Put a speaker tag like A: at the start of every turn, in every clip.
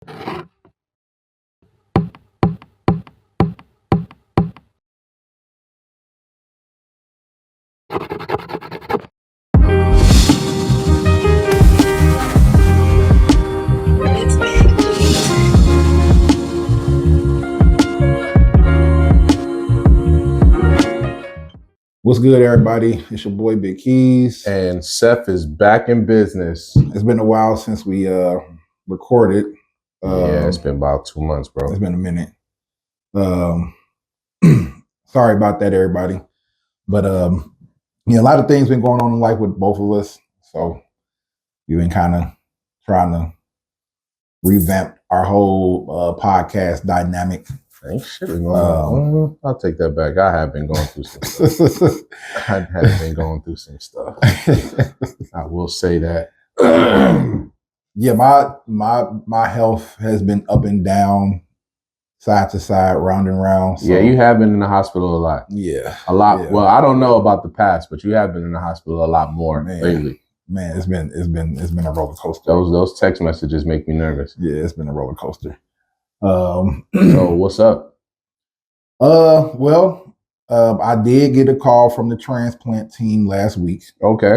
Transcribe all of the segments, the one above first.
A: What's good, everybody? It's your boy Big Keys.
B: And Seff is back in business.
A: It's been a while since we recorded.
B: Yeah, it's been about 2 months, bro.
A: It's been a minute. Sorry about that, everybody. But a lot of things been going on in life with both of us. So we've been kind of trying to revamp our whole podcast dynamic.
B: Ain't shit going on. I'll take that back. I have been going through some stuff. I have been going through some stuff. I will say that.
A: Yeah, my health has been up and down, side to side, round and round.
B: So. Yeah, you have been in the hospital a lot.
A: Yeah.
B: A lot.
A: Yeah.
B: Well, I don't know about the past, but you have been in the hospital a lot more lately.
A: Man, it's been a roller coaster.
B: Those text messages make me nervous.
A: Yeah, it's been a roller coaster.
B: So what's up?
A: I did get a call from the transplant team last week.
B: Okay.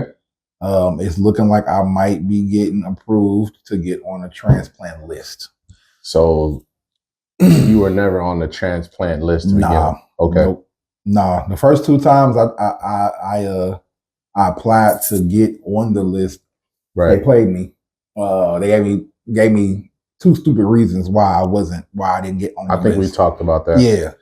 A: It's looking like I might be getting approved to get on a transplant list.
B: So you were never on the transplant list to begin with? Okay.
A: Nope. Nah. The first 2 times I applied to get on the list,
B: right.
A: They played me. They gave me 2 stupid reasons why I didn't get on the list.
B: I think we talked about that.
A: Yeah.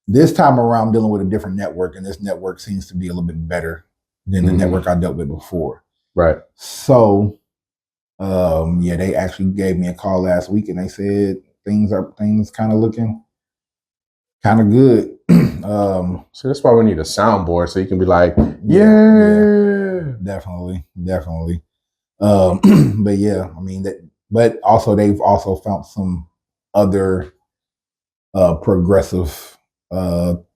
A: This time around, I'm dealing with a different network, and this network seems to be a little bit better than the network I dealt with before.
B: Right.
A: So, they actually gave me a call last week, and they said things kind of looking kind of good.
B: So that's why we need a soundboard, so you can be like,
A: yeah. Definitely. But yeah, I mean that. But also, they've also found some other progressive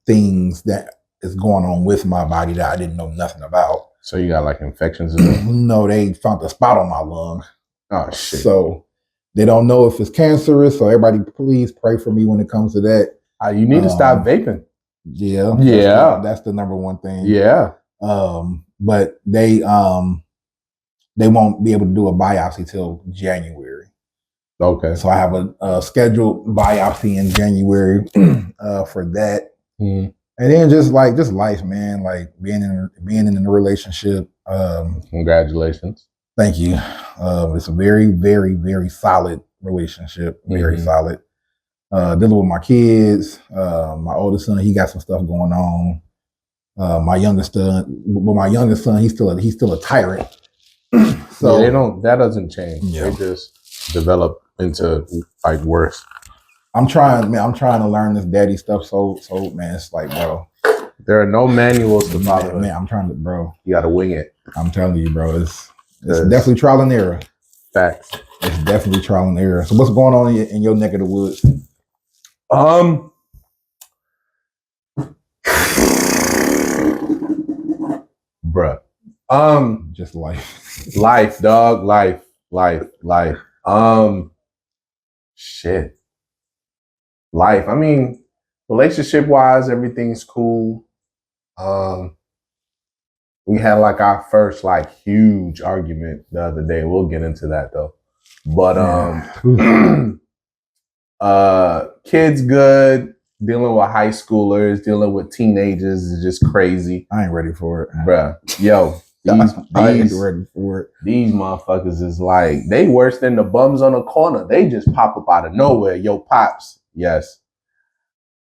A: things that is going on with my body that I didn't know nothing about.
B: So you got like infections in there?
A: No, they found a spot on my lung.
B: Oh shit.
A: So they don't know if it's cancerous. So everybody, please pray for me when it comes to that.
B: You need to stop vaping.
A: Yeah. That's the number one thing.
B: Yeah.
A: But they won't be able to do a biopsy till January.
B: Okay.
A: So I have a scheduled biopsy in January for that. And then just life, man, like being in a relationship.
B: Congratulations.
A: Thank you. It's a very, very, very solid relationship. Very solid. Dealing with my kids. My oldest son, he got some stuff going on. My youngest son, he's still a tyrant. So
B: that doesn't change.
A: Yeah.
B: They just develop into like worse.
A: I'm trying to learn this daddy stuff. So man, it's like, bro,
B: there are no manuals to follow.
A: Man, I'm trying to, bro.
B: You got to wing it.
A: I'm telling you, bro. It's definitely trial and error.
B: Facts.
A: It's definitely trial and error. So what's going on in your neck of the woods?
B: Bruh.
A: Just life.
B: Life, dog. Life. Shit. Life. I mean, relationship wise, everything's cool. We had like our first like huge argument the other day. We'll get into that though. But kids good. Dealing with high schoolers, dealing with teenagers is just crazy.
A: I ain't ready for it,
B: bruh. Yo.
A: I ain't ready for it.
B: These motherfuckers is like, they worse than the bums on the corner. They just pop up out of nowhere. Yo, pops, yes.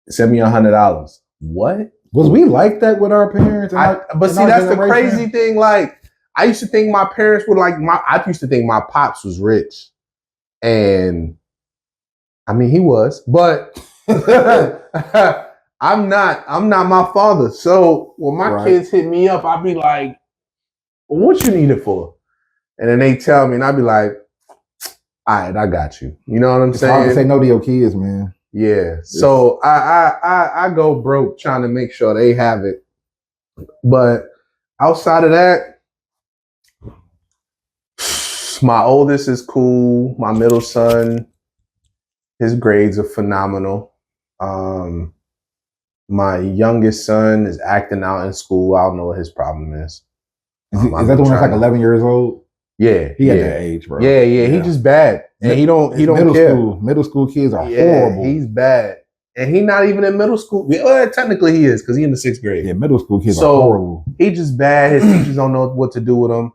B: Send me $100. What?
A: Was we like that with our parents?
B: But see, that's the crazy thing. Like, I used to think my parents were like, I used to think my pops was rich. And, I mean, he was. But I'm not my father. So, when my kids hit me up, I'd be like, what you need it for? And then they tell me, and I'd be like, all right, I got you. You know what I'm saying?
A: It's hard to say no to your kids, man.
B: Yeah. So I go broke trying to make sure they have it. But outside of that, my oldest is cool. My middle son, His grades are phenomenal. My youngest son is acting out in school. I don't know what his problem is.
A: Is that the one that's like 11 years old?
B: Yeah,
A: he at that age, bro.
B: Yeah. He just bad, and he don't care.
A: Middle school kids are horrible.
B: He's bad, and he not even in middle school. Well, technically he is because he in the 6th grade.
A: Yeah, middle school kids are horrible.
B: He just bad. His teachers don't know what to do with him.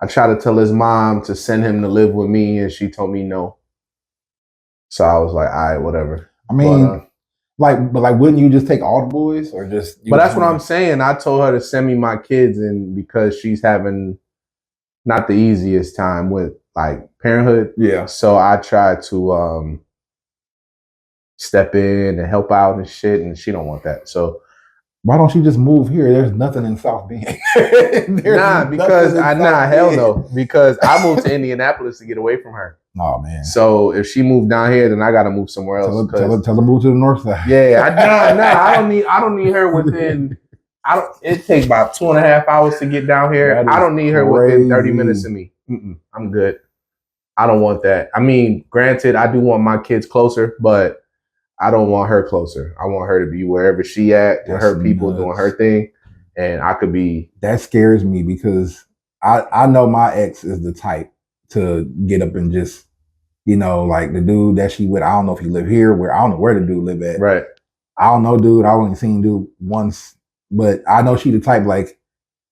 B: I tried to tell his mom to send him to live with me, and she told me no. So I was like, all right, whatever.
A: I mean, but wouldn't you just take all the boys or just?
B: But that's what I'm saying. I told her to send me my kids, and because she's having not the easiest time with like parenthood.
A: Yeah.
B: So I tried to step in and help out and shit, and she don't want that. So
A: why don't you just move here? There's nothing in South Bend.
B: Hell no. Because I moved to Indianapolis to get away from her.
A: Oh man.
B: So if she moved down here, then I gotta move somewhere else.
A: Tell her to move to the north side.
B: Yeah, I don't need her within. It takes about 2.5 hours to get down here. I don't need her within 30 minutes of me. I'm good. I don't want that. I mean, granted, I do want my kids closer, but I don't want her closer. I want her to be wherever she at, with her people doing her thing, and I could be.
A: That scares me because I know my ex is the type to get up and just, like the dude that she with. I don't know if he live here, I don't know where the dude live at.
B: Right.
A: I don't know, dude. I only seen dude once, but I know she the type like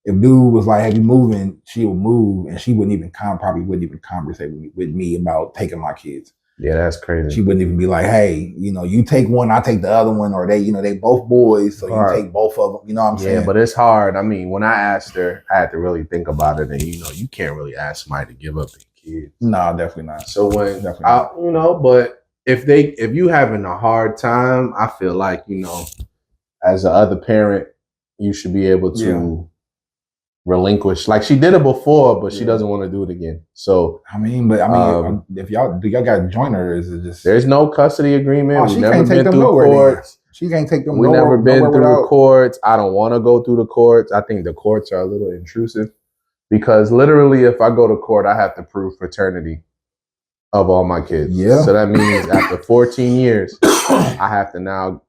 A: if dude was like, "Have you moving?" She would move, and she wouldn't even probably wouldn't even conversate with me about taking my kids.
B: Yeah, that's crazy.
A: She wouldn't even be like, "Hey, you take one, I take the other one," or they both boys, so you take both of them. You know what I'm saying?
B: Yeah, but it's hard. I mean, when I asked her, I had to really think about it, and you can't really ask somebody to give up their kids.
A: No, definitely not.
B: So when but if you having a hard time, I feel like as the other parent, you should be able to relinquish. Like she did it before, but she doesn't want to do it again. So
A: if y'all got to join her, is it just
B: there's no custody agreement?
A: She can't take them nowhere. Courts. She can't take them.
B: We never been through the courts. I don't want to go through the courts. I think the courts are a little intrusive because literally, if I go to court, I have to prove paternity of all my kids.
A: Yeah.
B: So that means after 14 years, I have to now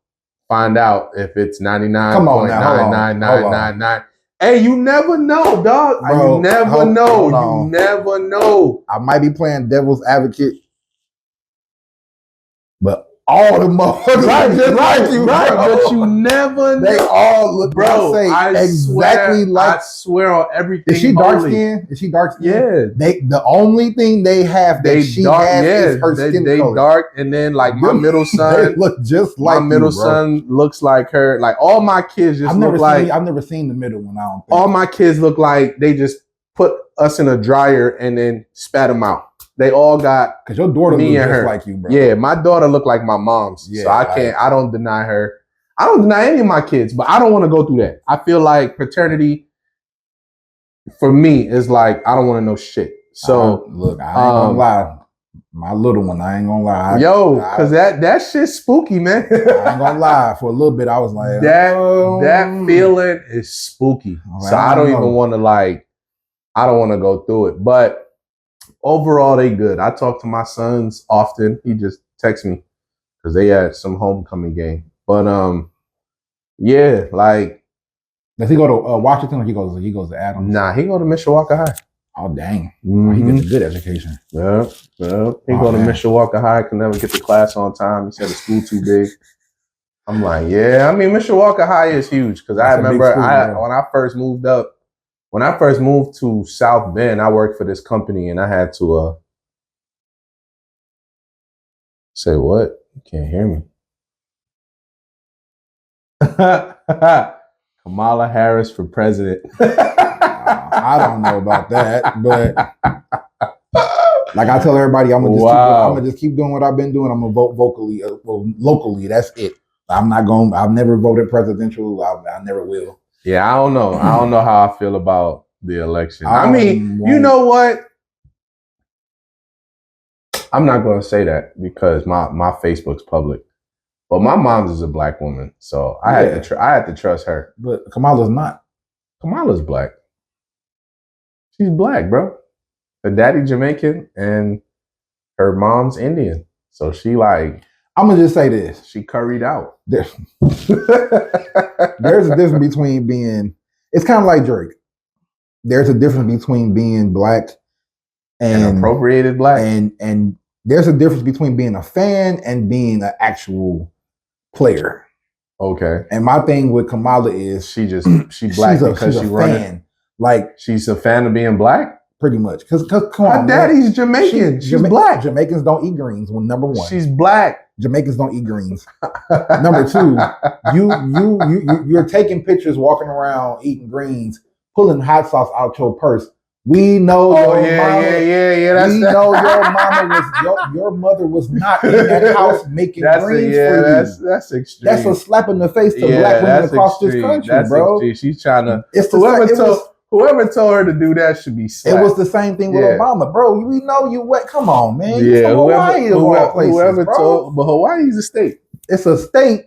B: find out if it's 99.99999. Hey, you never know, dog.
A: Bro,
B: you never know. You never know.
A: I might be playing devil's advocate, but all the motherfuckers
B: right, but you never know.
A: They all look,
B: bro. I swear on everything.
A: Is she dark skinned?
B: Yeah.
A: The only thing they have is her skin color.
B: Dark, and then like my middle son,
A: they look just like
B: my middle son looks like her. Like all my kids just look like.
A: I've never seen the middle one. I don't think
B: all my kids look like they just put us in a dryer and then spat them out. They all got
A: because your daughter looks just like you, bro.
B: Yeah, my daughter looked like my mom's. Yeah, so I don't deny her. I don't deny any of my kids, but I don't want to go through that. I feel like paternity for me is like I don't want to know shit. So
A: look, I ain't gonna lie. My little one, I ain't gonna lie.
B: Because that shit's spooky, man.
A: I ain't gonna lie. For a little bit, I was like,
B: that feeling is spooky. So I don't even want to I don't want to go through it. But overall, they good. I talk to my sons often. He just texts me because they had some homecoming game. But does
A: he go to Washington or he goes to Adams?
B: Nah, he go to Mishawaka High.
A: Oh dang, he gets a good education.
B: Yeah. He go to Mishawaka High. Can never get to class on time. He said the school too big. I'm like, yeah. I mean, Mishawaka High is huge because I remember when I first moved up. When I first moved to South Bend, I worked for this company and I had to say what? You can't hear me. Kamala Harris for president.
A: I don't know about that, but like I tell everybody, I'm gonna just keep doing what I've been doing. I'm gonna vote vocally, locally. That's it. I've never voted presidential. I never will.
B: Yeah, I don't know. I don't know how I feel about the election. I mean, you know what? I'm not going to say that because my Facebook's public. But my mom's is a black woman, so I had to trust her.
A: But Kamala's not.
B: Kamala's black. She's black, bro. Her daddy Jamaican and her mom's Indian, so she like.
A: I'm gonna just say this:
B: she curried out.
A: There's a difference between being. It's kind of like Drake. There's a difference between being black and
B: appropriated black,
A: and there's a difference between being a fan and being an actual player.
B: Okay.
A: And my thing with Kamala is
B: she black because she's a
A: fan. Like
B: she's a fan of being black.
A: Pretty much, because come on,
B: her daddy's Jamaican. She's black.
A: Jamaicans don't eat greens. Well, number one,
B: she's black.
A: Jamaicans don't eat greens. Number two, you're taking pictures, walking around eating greens, pulling hot sauce out your purse. We know
B: yeah.
A: We know your mama your mother was not in that house making greens for you.
B: That's extreme.
A: That's a slap in the face to black women across this country, bro.
B: Extreme. She's trying to.
A: Whoever
B: told her to do that should be slapped.
A: It was the same thing with Obama, bro. We know you wet. Come on, man.
B: Yeah,
A: Hawaii,
B: but Hawaii's a state.
A: It's a state,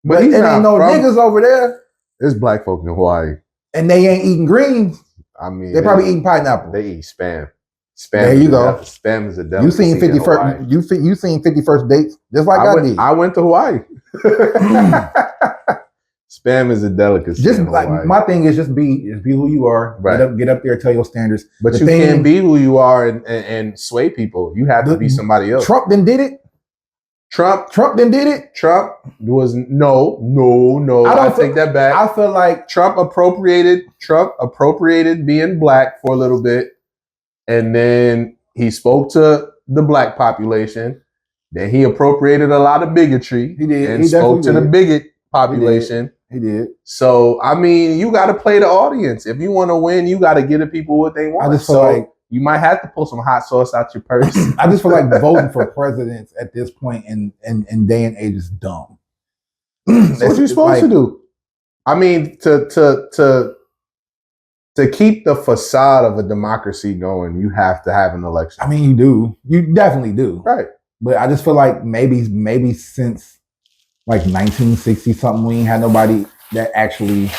B: but
A: it ain't no niggas over there.
B: There's black folk in Hawaii,
A: and they ain't eating greens.
B: I mean,
A: they probably eating pineapple.
B: They eat spam.
A: There you go.
B: Spam is a delicacy.
A: You seen 51st? You seen 51st dates? Just like I did.
B: I went to Hawaii. Spam is a delicacy.
A: Just like my thing is just be who you are. Right. Get up there, tell your standards.
B: But you can't be who you are and sway people. You have to be somebody else.
A: Trump then did it. Trump then did it.
B: Trump was no. I take that back.
A: I feel like
B: Trump appropriated being black for a little bit, and then he spoke to the black population. Then he appropriated a lot of bigotry.
A: He did.
B: And spoke to the bigot population.
A: He did.
B: So, I mean, you got to play the audience. If you want to win, you got to give the people what they want.
A: I just feel like
B: you might have to pull some hot sauce out your purse.
A: I just feel like voting for presidents at this point in day and age is dumb.
B: That's what you're supposed to do. I mean, to keep the facade of a democracy going, you have to have an election.
A: I mean, you do. You definitely do.
B: Right.
A: But I just feel like maybe since like 1960 something, we ain't had nobody that actually.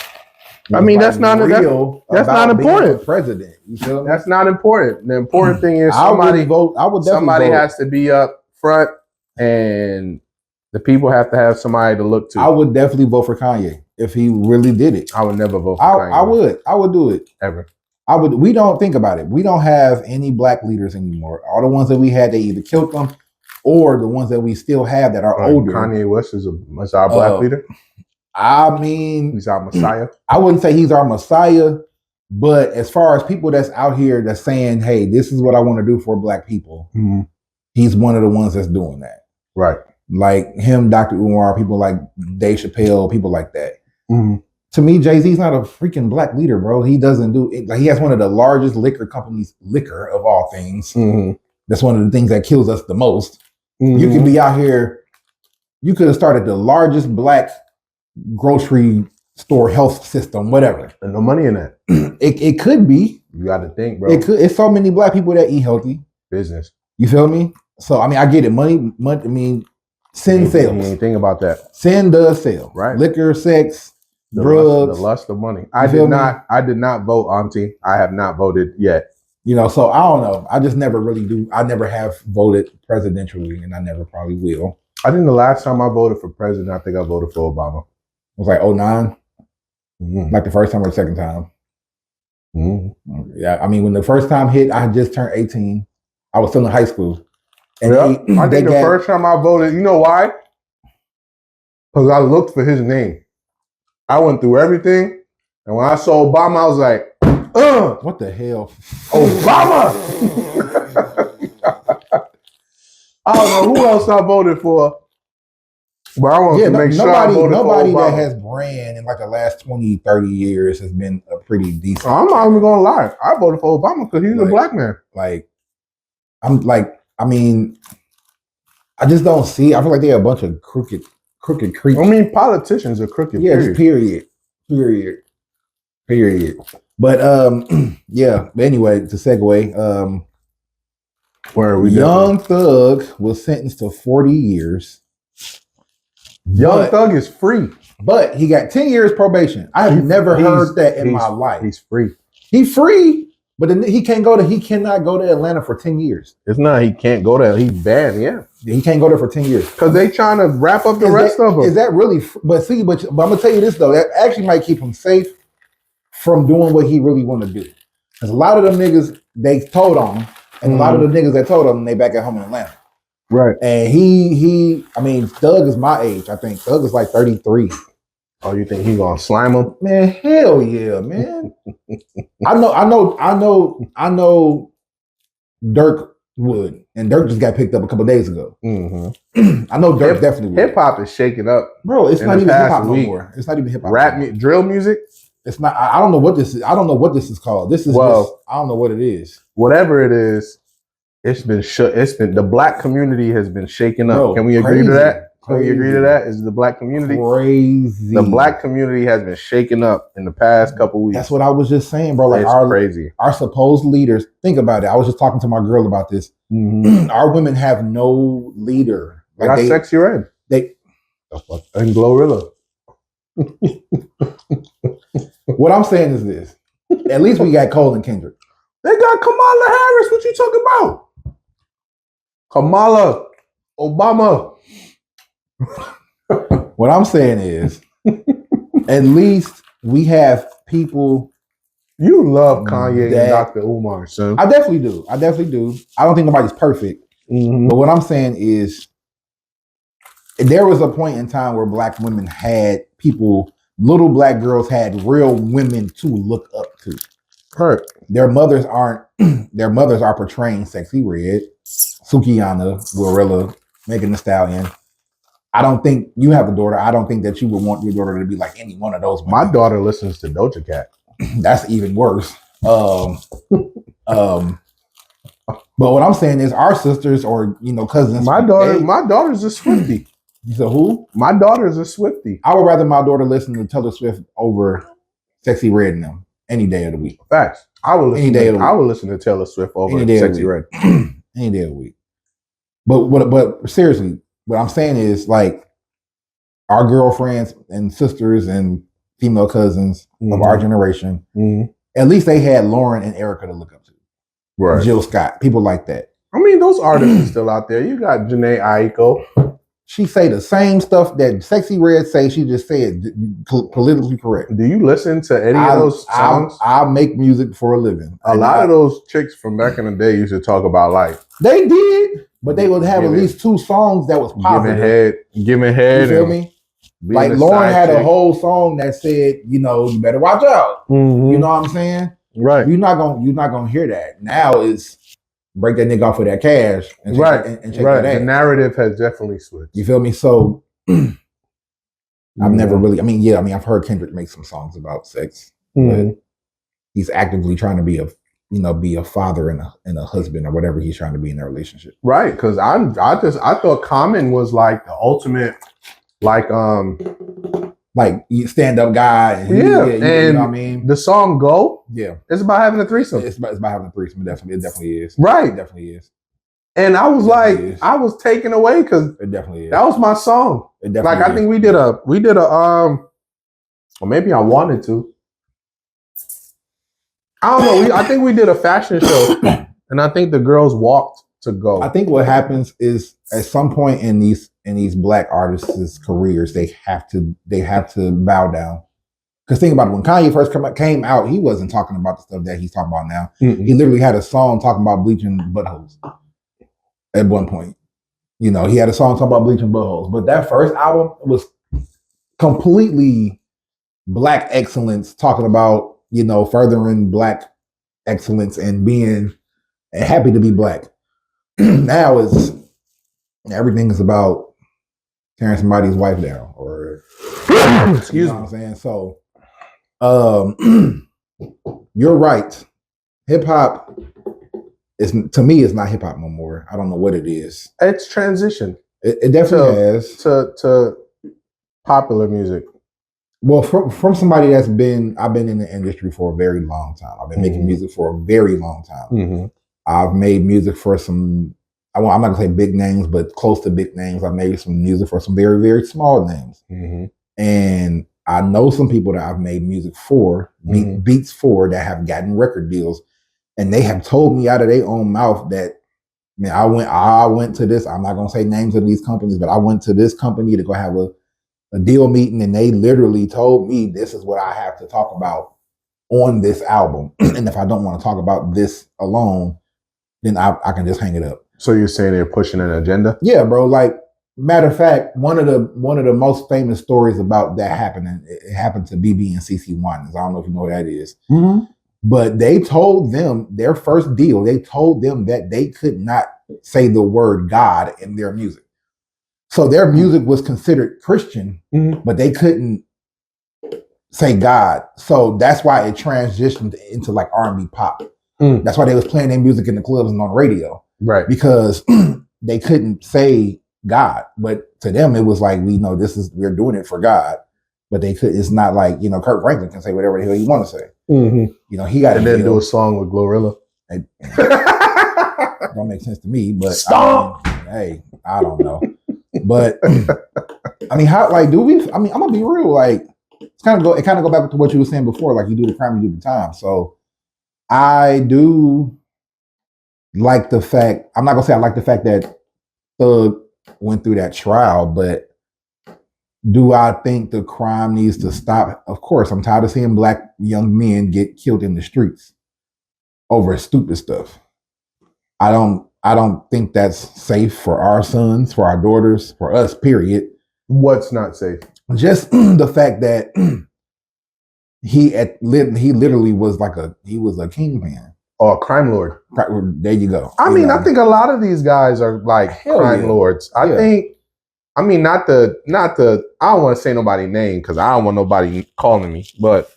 B: I mean, that's not important.
A: President, you feel me?
B: That's not important. The important thing is somebody has to be up front, and the people have to have somebody to look to.
A: I would definitely vote for Kanye if he really did it.
B: I would never vote for Kanye.
A: I would do it
B: ever.
A: I would. We don't think about it. We don't have any black leaders anymore. All the ones that we had, they either killed them, or the ones that we still have that are older.
B: Kanye West is our black leader.
A: I mean,
B: he's our messiah.
A: I wouldn't say he's our messiah, but as far as people that's out here that's saying, "Hey, this is what I want to do for black people," he's one of the ones that's doing that.
B: Right.
A: Like him, Dr. Umar, people like Dave Chappelle, people like that. To me, Jay-Z's not a freaking black leader, bro. He doesn't do it. Like he has one of the largest liquor companies, liquor of all things. That's one of the things that kills us the most. You could be out here. You could have started the largest black grocery store health system, whatever.
B: And no money in that.
A: It could be.
B: You got to think, bro.
A: It could. It's so many black people that eat healthy.
B: Business.
A: You feel me? So I mean, I get it. Money. I mean, sin sells.
B: You ain't think about that.
A: Sin does sell.
B: Right.
A: Liquor, sex, drugs.
B: The lust of money. I did not vote, Auntie. I have not voted yet.
A: You know, so I don't know. I just never really do. I never have voted presidentially, and I never probably will.
B: I think the last time I voted for president, I think I voted for Obama.
A: It was like 2009, like the first time or the second time. Yeah, I mean, when the first time hit, I had just turned 18. I was still in high school. And
B: I think the first time I voted, you know why? Because I looked for his name. I went through everything, and when I saw Obama, I was like,
A: what the hell?
B: Obama! I don't know who else I voted for. But I want to make sure I voted for
A: nobody
B: Obama.
A: that has ran in like the last 20, 30 years has been a pretty decent.
B: I'm not even going to lie. I voted for Obama because he's a black man.
A: I mean, I just don't see. I feel like they're a bunch of crooked creeps.
B: I mean, politicians are crooked.
A: Yeah, period. But yeah. But anyway, to segue, Young Thug was sentenced to 40 years.
B: Young Thug is free.
A: But he got 10 years probation. I have never heard that in my life.
B: He's free.
A: He's free, But then he cannot go to Atlanta for 10 years.
B: It's not he can't go there. He's banned. Yeah,
A: he can't go there for 10 years
B: because they trying to wrap up the rest of them.
A: Is that really? But I'm gonna tell you this though. That actually might keep him safe from doing what he really want to do. Because a lot of them niggas they told on him, and a lot of the niggas that told him they back at home in Atlanta.
B: Right.
A: And I mean, Thug is my age. I think Thug is like 33.
B: Oh, you think he gonna slime him?
A: Man, hell yeah, man. I know Dirk would, and Dirk just got picked up a couple days ago.
B: Mm-hmm.
A: I know Dirk definitely would.
B: Hip hop is shaking up,
A: bro. It's not even hip hop no more. It's not even hip hop.
B: Drill music.
A: It's not. I don't know what this is. I don't know what this is called. I don't know what it is.
B: Whatever it is, it's been the black community has been shaken up.
A: Bro,
B: can we agree to that? Can we agree to that? Is the black community
A: crazy?
B: The black community has been shaken up in the past couple weeks.
A: That's what I was just saying, bro. Like
B: crazy.
A: Our supposed leaders. Think about it. I was just talking to my girl about this. Mm-hmm. Our women have no leader.
B: Like they got Sexy Red. And Glorilla.
A: What I'm saying is this. At least we got Cole and Kendrick.
B: They got Kamala Harris. What you talking about? Kamala Obama.
A: What I'm saying is, at least we have people.
B: You love Kanye and Dr. Umar, son.
A: I definitely do. I don't think nobody's perfect. Mm-hmm. But what I'm saying is, there was a point in time where black women had people, little black girls had real women to look up to.
B: Hurt.
A: Their mothers are portraying Sexy Red, Sukihana, Glorilla, Megan Thee Stallion. I don't think you have a daughter. I don't think that you would want your daughter to be like any one of those.
B: My daughter listens to Doja Cat.
A: That's even worse. But what I'm saying is our sisters or cousins.
B: My daughter's a Swiftie.
A: You said who?
B: My daughter's a Swiftie.
A: I would rather my daughter listen to Taylor Swift over Sexy Red and them any day of the week.
B: Facts. I would listen to Taylor Swift over Sexy Red
A: any day of the week. But seriously. What I'm saying is, like, our girlfriends and sisters and female cousins of our generation, at least they had Lauren and Erica to look up to.
B: Right.
A: Jill Scott, people like that.
B: I mean, those artists are still out there. You got Janae Aiko.
A: She say the same stuff that Sexy Red say. She just said politically correct.
B: Do you listen to any of those songs?
A: I make music for a living.
B: A lot of those chicks from back in the day used to talk about life.
A: They did. But they would have at least 2 songs that was positive.
B: Giving head.
A: You feel me? Like Lauren had a whole song that said, you better watch out. Mm-hmm. You know what I'm saying?
B: Right.
A: You're not gonna hear that. Now is break that nigga off with that cash and check that ass.
B: The narrative has definitely switched.
A: You feel me? So I've never really. I've heard Kendrick make some songs about sex, but he's actively trying to be a father and a husband or whatever he's trying to be in their relationship.
B: Right, because I thought Common was like the ultimate, like
A: stand up guy. And
B: you know
A: what I mean?
B: The song "Go,"
A: it's
B: about having a threesome.
A: It's about having a threesome. It definitely is.
B: Right,
A: it definitely is.
B: And I was I was taken away because
A: it definitely is.
B: That was my song.
A: It definitely
B: I think we did a or maybe I wanted to. I don't know. I think we did a fashion show, and I think the girls walked to go.
A: I think what happens is at some point in these black artists' careers, they have to bow down. Because think about it, when Kanye first came out, he wasn't talking about the stuff that he's talking about now. Mm-mm. He literally had a song talking about bleaching buttholes at one point. He had a song talking about bleaching buttholes. But that first album was completely black excellence, talking about furthering black excellence and being happy to be black. Now everything is about tearing somebody's wife down or
B: excuse me.
A: What I'm saying? So you're right. Hip hop to me is not hip hop no more. I don't know what it is.
B: It's transition.
A: It definitely has
B: to popular music.
A: Well, from somebody I've been in the industry for a very long time. I've been making music for a very long time. Mm-hmm. I've made music for some, I'm not gonna say big names, but close to big names. I've made some music for some very, very small names. Mm-hmm. And I know some people that I've made music for, beats for, that have gotten record deals. And they have told me out of their own mouth that, man, I went to this, I'm not gonna say names of these companies, but I went to this company to go have a deal meeting, and they literally told me this is what I have to talk about on this album. And if I don't want to talk about this alone, then I can just hang it up.
B: So you're saying they're pushing an agenda?
A: Yeah, bro. Like, matter of fact, one of the most famous stories about that happening, it happened to BB and CC Winans. I don't know if you know what that is.
B: Mm-hmm.
A: But they told them, their first deal, they told them that they could not say the word God in their music. So their music was considered Christian, but they couldn't say God. So that's why it transitioned into like R&B pop. That's why they was playing their music in the clubs and on the radio.
B: Right.
A: Because they couldn't say God. But to them, it was like, we know we're doing it for God. But they could. It's not like, you know, Kirk Franklin can say whatever the hell he want to say. You know, he got
B: and then do a song with Glorilla.
A: Don't make sense to me, but
B: Stop.
A: Hey, I don't know. But I mean, how, like, do we? I mean, I'm gonna be real. Like, it kind of go back to what you were saying before. Like, you do the crime, you do the time. So I do like the fact. I'm not gonna say I like the fact that Thug went through that trial, but do I think the crime needs to stop? Of course, I'm tired of seeing black young men get killed in the streets over stupid stuff. I don't think that's safe for our sons, for our daughters, for us, period.
B: What's not safe?
A: Just the fact that he literally was he was a kingpin.
B: Or a crime lord.
A: There you go.
B: I mean, I think a lot of these guys are like crime lords. I think, I mean, not the, I don't want to say nobody's name because I don't want nobody calling me, but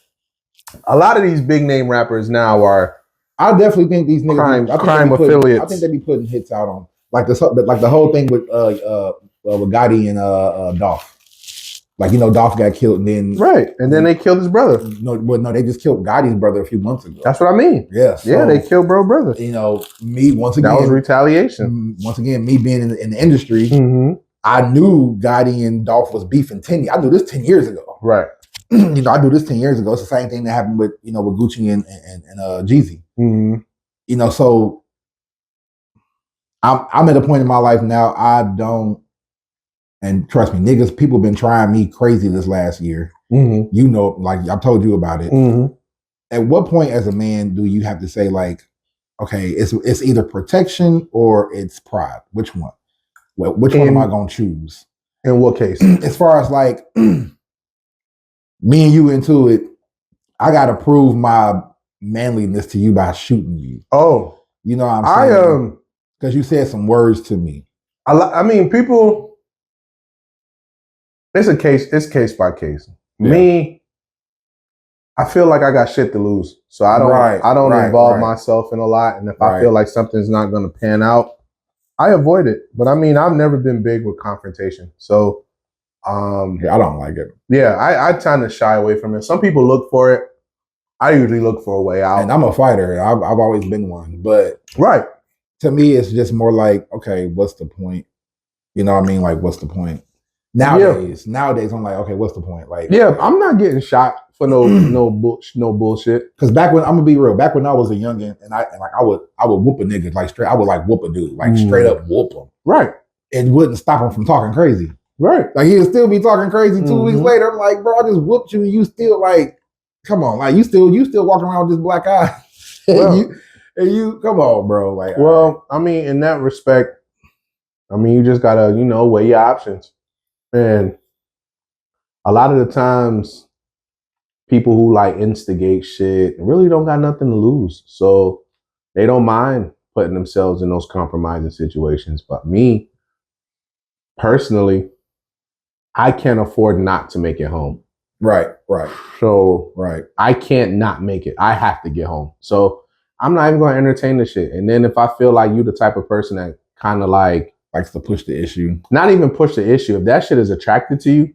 B: a lot of these big name rappers now are,
A: I definitely think these niggas
B: crime affiliates.
A: I think they be putting hits out on like the whole thing with Gotti and Dolph. Like, you know, Dolph got killed and then
B: and then they killed his brother.
A: No, they just killed Gotti's brother a few months ago.
B: That's what I mean.
A: Yeah,
B: so, they killed brother.
A: You know, me once again.
B: That was retaliation.
A: Once again, me being in the industry, I knew Gotti and Dolph was beefing 10. I knew this 10 years ago.
B: Right.
A: You know, I knew this 10 years ago. It's the same thing that happened with Gucci and Jeezy. You know, so I'm at a point in my life now. I don't, and trust me, niggas, people been trying me crazy this last year. You know, like I told you about it. At what point as a man do you have to say, like, okay, it's either protection or it's pride? Which one? Well, which one am I gonna choose?
B: In what case?
A: As far as like me and you into it, I gotta prove my manliness to you by shooting you.
B: Oh,
A: you know what I'm saying? Because you said some words to me.
B: I mean, people. It's case by case. Yeah. Me, I feel like I got shit to lose, so I don't involve myself in a lot. And if I feel like something's not going to pan out, I avoid it. But I mean, I've never been big with confrontation, so
A: yeah, I don't like it.
B: Yeah, I tend to shy away from it. Some people look for it. I usually look for a way out.
A: And I'm a fighter. I've always been one. But to me, it's just more like, okay, what's the point? You know what I mean? Like, what's the point? Nowadays, I'm like, okay, what's the point? Like,
B: I'm not getting shot for no bullshit.
A: Because back when, I'm gonna be real, back when I was a youngin' and I would whoop a nigga like straight. I would like whoop a dude, like straight up whoop him.
B: Right.
A: It wouldn't stop him from talking crazy.
B: Right.
A: Like, he would still be talking crazy 2 weeks later. I'm like, bro, I just whooped you and you still like, come on, like you still walking around with this black eye.
B: Well,
A: and you come on, bro. Like,
B: well, I mean, in that respect, I mean, you just gotta, weigh your options. And a lot of the times, people who like instigate shit really don't got nothing to lose. So they don't mind putting themselves in those compromising situations. But me, personally, I can't afford not to make it home.
A: Right.
B: So I can't not make it. I have to get home. So I'm not even going to entertain the shit. And then if I feel like you the type of person that kind of like
A: likes to push the issue,
B: not even push the issue. If that shit is attracted to you,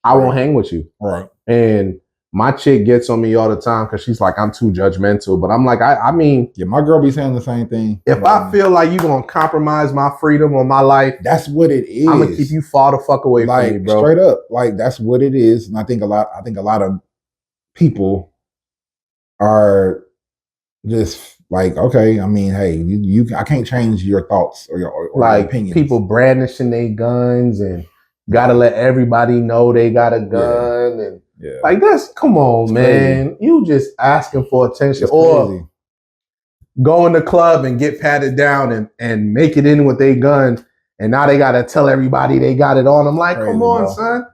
B: I won't hang with you.
A: Right.
B: And my chick gets on me all the time because she's like, I'm too judgmental. But I'm like, I mean,
A: yeah, my girl be saying the same thing.
B: If I feel like you're gonna compromise my freedom or my life,
A: that's what it is.
B: I'm gonna keep you far the fuck away from me, bro.
A: Straight up, like that's what it is. And I think a lot of people are just Like, okay, I mean, hey, I can't change your thoughts or your
B: like
A: opinions.
B: People brandishing their guns and gotta let everybody know they got a gun and like that's come on, man. Crazy. You just asking for attention or go in the club and get patted down and make it in with their gun, and now they gotta tell everybody they got it on. I'm like, come on, son.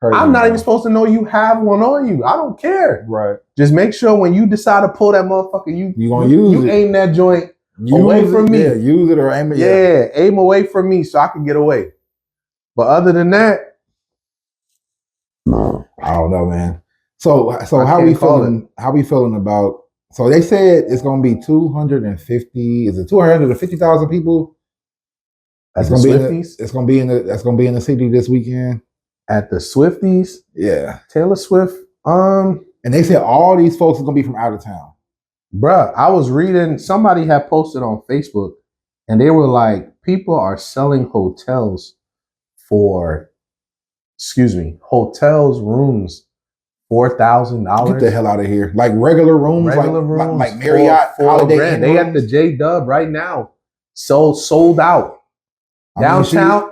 B: I'm not even supposed to know you have one on you. I don't care.
A: Right.
B: Just make sure when you decide to pull that motherfucker, you gonna use it. Aim that joint away from me.
A: Yeah, use it or aim it.
B: Yeah, aim away from me so I can get away. But other than that,
A: I don't know, man. So how we feeling? How we feeling about? So they said it's gonna be 250. Is it 250,000 people? That's gonna be. It's gonna be in the. That's gonna be in the city this weekend.
B: At the Swifties,
A: yeah,
B: Taylor Swift.
A: And they said all these folks are gonna be from out of town.
B: Bruh, I was reading. Somebody had posted on Facebook, and they were like, people are selling hotels rooms $4,000.
A: Get the hell out of here! Like regular rooms, like Marriott, Holiday Inn.
B: They at the J Dub right now, sold out downtown.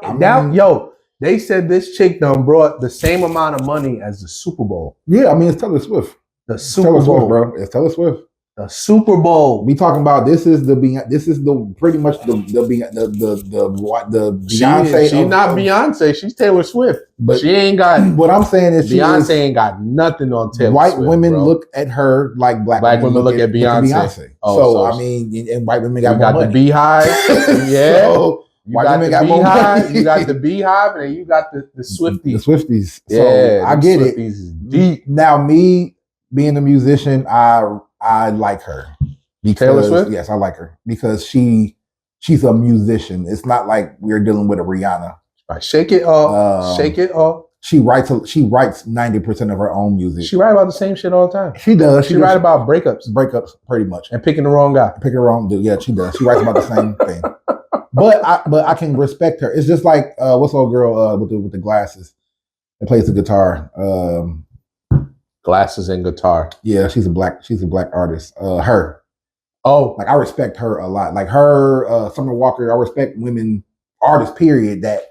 B: Yo. They said this chick done brought the same amount of money as the Super Bowl.
A: Yeah, I mean it's Taylor Swift.
B: The Super Bowl,
A: Swift, bro. It's Taylor Swift.
B: The Super Bowl.
A: We talking about this is pretty much the Beyonce.
B: She's not Beyonce. She's Taylor Swift. But she ain't got.
A: What I'm saying is
B: Beyonce ain't got nothing on Taylor
A: White
B: Swift. White
A: women look at her like black women look at Beyonce. So I mean, and white women got more money.
B: The Beehive. Yeah.
A: So,
B: you got the Beehive, you got the Beehive, and then you got the Swifties.
A: The Swifties. So
B: yeah,
A: I get it.
B: Is deep.
A: Now, me being a musician, I like her. Because,
B: Taylor Swift?
A: Yes, I like her. Because she's a musician. It's not like we're dealing with a Rihanna.
B: Right. Shake it off. Shake it off.
A: She writes 90% of her own music.
B: She writes about the same shit all the time.
A: She does.
B: She writes about breakups.
A: Breakups, pretty much.
B: And picking the wrong guy.
A: Picking the wrong dude. Yeah, she does. She writes about the same thing. But I can respect her. It's just like what's the old girl with the glasses that plays the guitar?
B: Glasses and guitar.
A: Yeah, she's a black artist. Her.
B: Oh,
A: like I respect her a lot. Like her, Summer Walker. I respect women artists. Period. That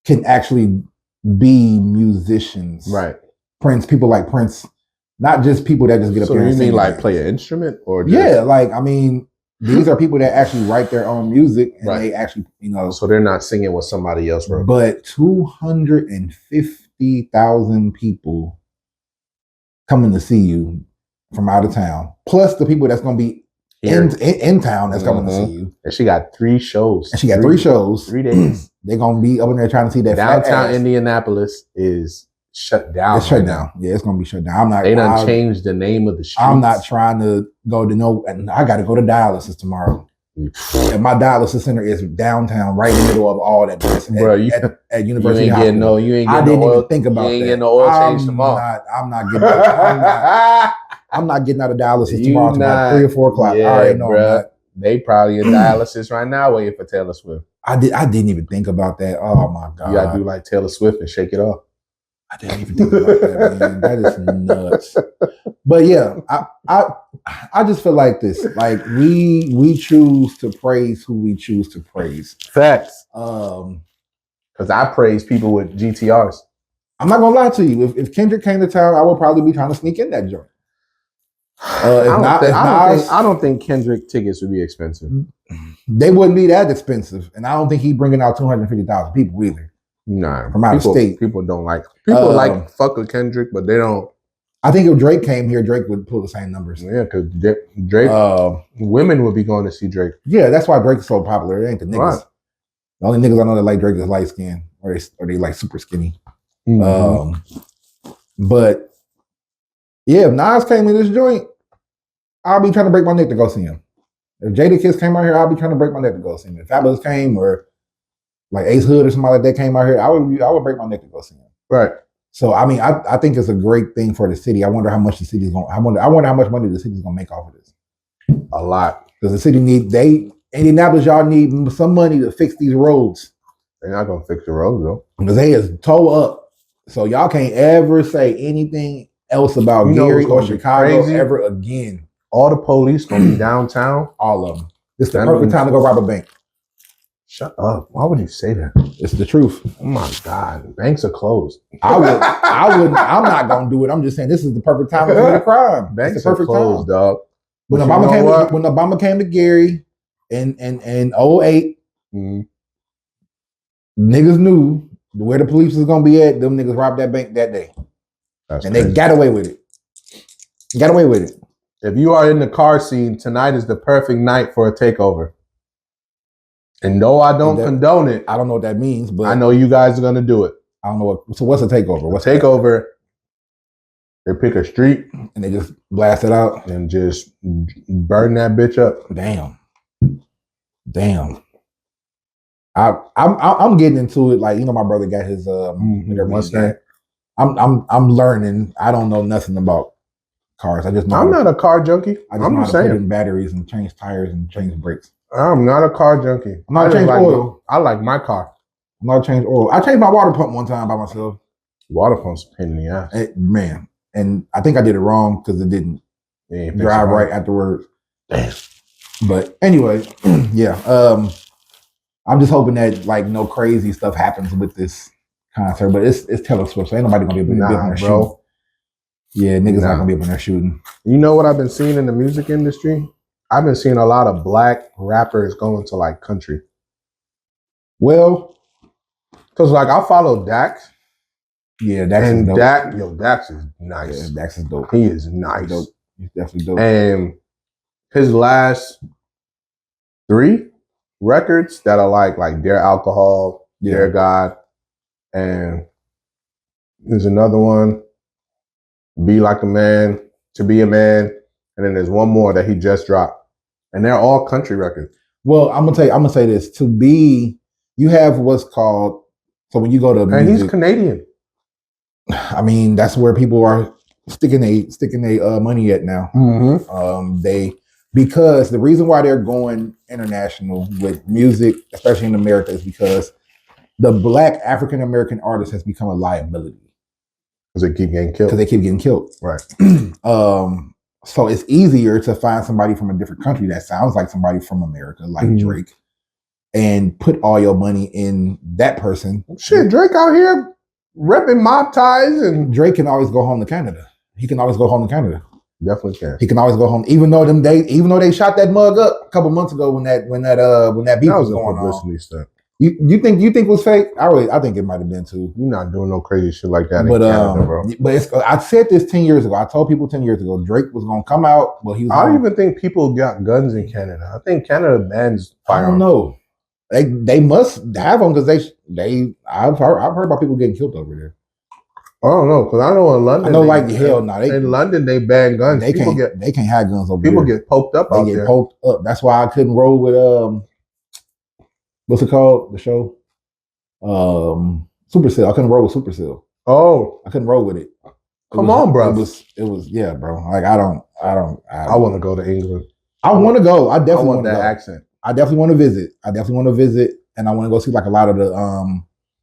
A: can actually be musicians.
B: Right.
A: Prince. People like Prince. Not just people that just get up there.
B: So you mean like play an instrument or?
A: Yeah, like I mean. These are people that actually write their own music and they actually,
B: So they're not singing what somebody else wrote.
A: But 250,000 people coming to see you from out of town, plus the people that's going to be in town that's coming to see you.
B: And she got 3 shows.
A: And she got 3 shows.
B: 3 days.
A: They're going to be up in there trying to see that.
B: Downtown Indianapolis is shut down.
A: It's shut down. Yeah, it's gonna be shut down.
B: They done changed the name of the streets.
A: I'm not trying to go to and I got to go to dialysis tomorrow. And my dialysis center is downtown, right in the middle of all that.
B: Bro,
A: at University
B: you ain't getting you ain't getting
A: I didn't even think about that.
B: You ain't getting no oil change tomorrow.
A: I'm not getting. I'm not getting out of dialysis tomorrow. About 3 or 4 o'clock.
B: Yeah,
A: I already know.
B: Bro. They probably in dialysis right now, waiting for Taylor Swift.
A: I didn't even think about that. Oh my god!
B: You gotta do like Taylor Swift and shake it off.
A: I didn't even think about that, man. That is nuts. But yeah, I just feel like this. Like we choose to praise who we choose to praise.
B: Facts. Because I praise people with GTRs.
A: I'm not gonna lie to you. If Kendrick came to town, I would probably be trying to sneak in that joint.
B: I don't think Kendrick tickets would be expensive.
A: They wouldn't be that expensive, and I don't think he's bringing out 250,000 people either.
B: Nah,
A: from out of state.
B: People don't like. People like fuck with Kendrick, but they don't.
A: I think if Drake came here, Drake would pull the same numbers.
B: Yeah, because Drake, women would be going to see Drake.
A: Yeah, that's why Drake is so popular. It ain't the niggas. Right. The only niggas I know that like Drake is light skin, or they like super skinny. But yeah, if Nas came in this joint, I'll be trying to break my neck to go see him. If Jadakiss came out here, I'll be trying to break my neck to go see him. If Fabulous came, or like Ace Hood or somebody like that came out here, I would break my neck to go see him.
B: Right.
A: So I mean, I think it's a great thing for the city. I wonder how much the city's going. I wonder how much money the city's going to make off of this.
B: A lot,
A: because the city Indianapolis, y'all need some money to fix these roads.
B: They're not going to fix the roads though,
A: because they is toe up. So y'all can't ever say anything else about Gary or Chicago ever again.
B: all the police gonna be downtown.
A: All of them. It's the perfect time to go rob a bank.
B: Shut up. Why would you say that?
A: It's the truth.
B: Oh my God. Banks are closed.
A: I'm not gonna do it. I'm just saying this is the perfect time to commit a crime.
B: Banks are closed, dog.
A: When Obama came to Gary in 08, niggas knew where the police was gonna be at. Them niggas robbed that bank that day. That's crazy. They got away with it. Got away with it.
B: If you are in the car scene, tonight is the perfect night for a takeover. And no, I don't condone it.
A: I don't know what that means, but
B: I know you guys are gonna do it.
A: I don't know what. So what's a takeover?
B: What's a takeover? They pick a street
A: and they just blast it out
B: and just burn that bitch up.
A: Damn. I'm getting into it. Like, you know, my brother got his
B: Mustang.
A: I'm learning. I don't know nothing about cars. I just know
B: I'm not a car junkie.
A: I'm just put in batteries and change tires and change brakes.
B: I'm not a car junkie.
A: I'm not change oil.
B: I like my car.
A: I'm not change oil. I changed my water pump one time by myself.
B: Water pump's a pain in the ass.
A: Man. And I think I did it wrong because it didn't drive right afterwards.
B: Damn.
A: But anyway, yeah. I'm just hoping that like no crazy stuff happens with this concert. But it's Taylor Swift, so ain't nobody gonna be able to be up in there shooting. Yeah, niggas not gonna be up in there shooting.
B: You know what I've been seeing in the music industry? I've been seeing a lot of black rappers going to like country.
A: Well,
B: because like I follow Dax.
A: Yeah, Dax
B: and
A: is dope.
B: Dax is nice.
A: Yeah, Dax is dope.
B: He is nice.
A: He's definitely dope.
B: And his last 3 records that are like Dear Alcohol, Dear God, and there's another one, Be Like a Man, To Be a Man, and then there's one more that he just dropped. And they're all country records.
A: Well, I'm gonna say this. You have what's called, so when you go to
B: music, and he's Canadian.
A: I mean, that's where people are sticking their money at now. Because the reason why they're going international with music, especially in America, is because the black African American artist has become a liability.
B: Because they keep getting killed.
A: Right. So it's easier to find somebody from a different country that sounds like somebody from America, like Drake, and put all your money in that person.
B: Shit, Drake out here repping mob ties, and
A: Drake can always go home to Canada. He can always go home to Canada.
B: Definitely can.
A: He can always go home, even though they shot that mug up a couple months ago when that beef was going on.
B: Stuff.
A: You think it was fake? I think it might have been too.
B: You're not doing no crazy shit like that in Canada, bro.
A: But I said this 10 years ago. I told people 10 years ago Drake was gonna come out. Well, I
B: don't even think people got guns in Canada. I think Canada bans firearms.
A: I don't know. They must have them because I've heard about people getting killed over there.
B: I don't know, because I know in London.
A: I know like hell no.
B: In London they ban guns.
A: They can't have guns over there.
B: People get poked up out there. They get
A: poked up. That's why I couldn't roll with what's it called? The show? Supercell. I couldn't roll with Supercell.
B: Oh.
A: I couldn't roll with it.
B: Come on, bro.
A: It was yeah, bro. Like I
B: want to go to England.
A: I want to go. I definitely
B: want that accent.
A: I definitely want to visit. And I want to go see like a lot of the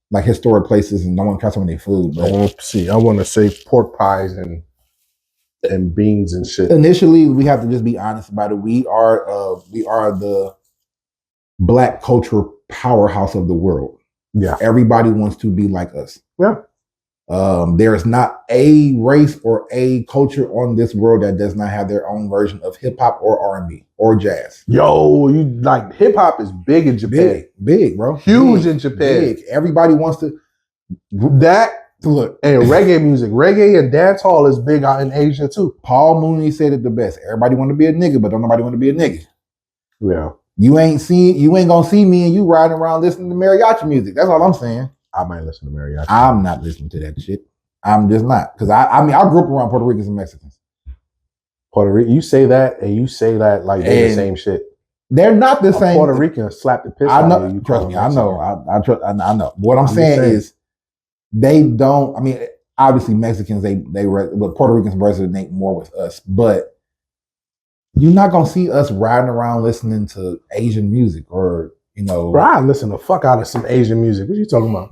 A: like historic places, and I want to try some of their food. But
B: I want to say pork pies and beans and shit.
A: Initially, we have to just be honest about it. We are the black culture powerhouse of the world.
B: Yeah.
A: Everybody wants to be like us.
B: Yeah.
A: There is not a race or a culture on this world that does not have their own version of hip hop or R&B or jazz.
B: Yo, you like hip hop is big in Japan.
A: Big, bro.
B: Huge in Japan.
A: Big. Everybody wants to look.
B: And reggae music. Reggae and dancehall is big out in Asia too.
A: Paul Mooney said it the best. Everybody want to be a nigga, but don't nobody want to be a nigga.
B: Yeah.
A: You ain't gonna see me and you riding around listening to mariachi music. That's all I'm saying.
B: I might listen to mariachi.
A: I'm not listening to that shit. I'm just not. Because I grew up around Puerto Ricans and Mexicans.
B: Puerto Rican, you say that like they're the same shit.
A: They're not the same.
B: Puerto Rican slap the piss
A: out
B: of you.
A: Trust me, I know. I know. What I'm saying is they don't. I mean, obviously Mexicans but Puerto Ricans resonate more with us. But you're not gonna see us riding around listening to Asian music or.
B: Bro, I listen the fuck out of some Asian music. What are you talking about?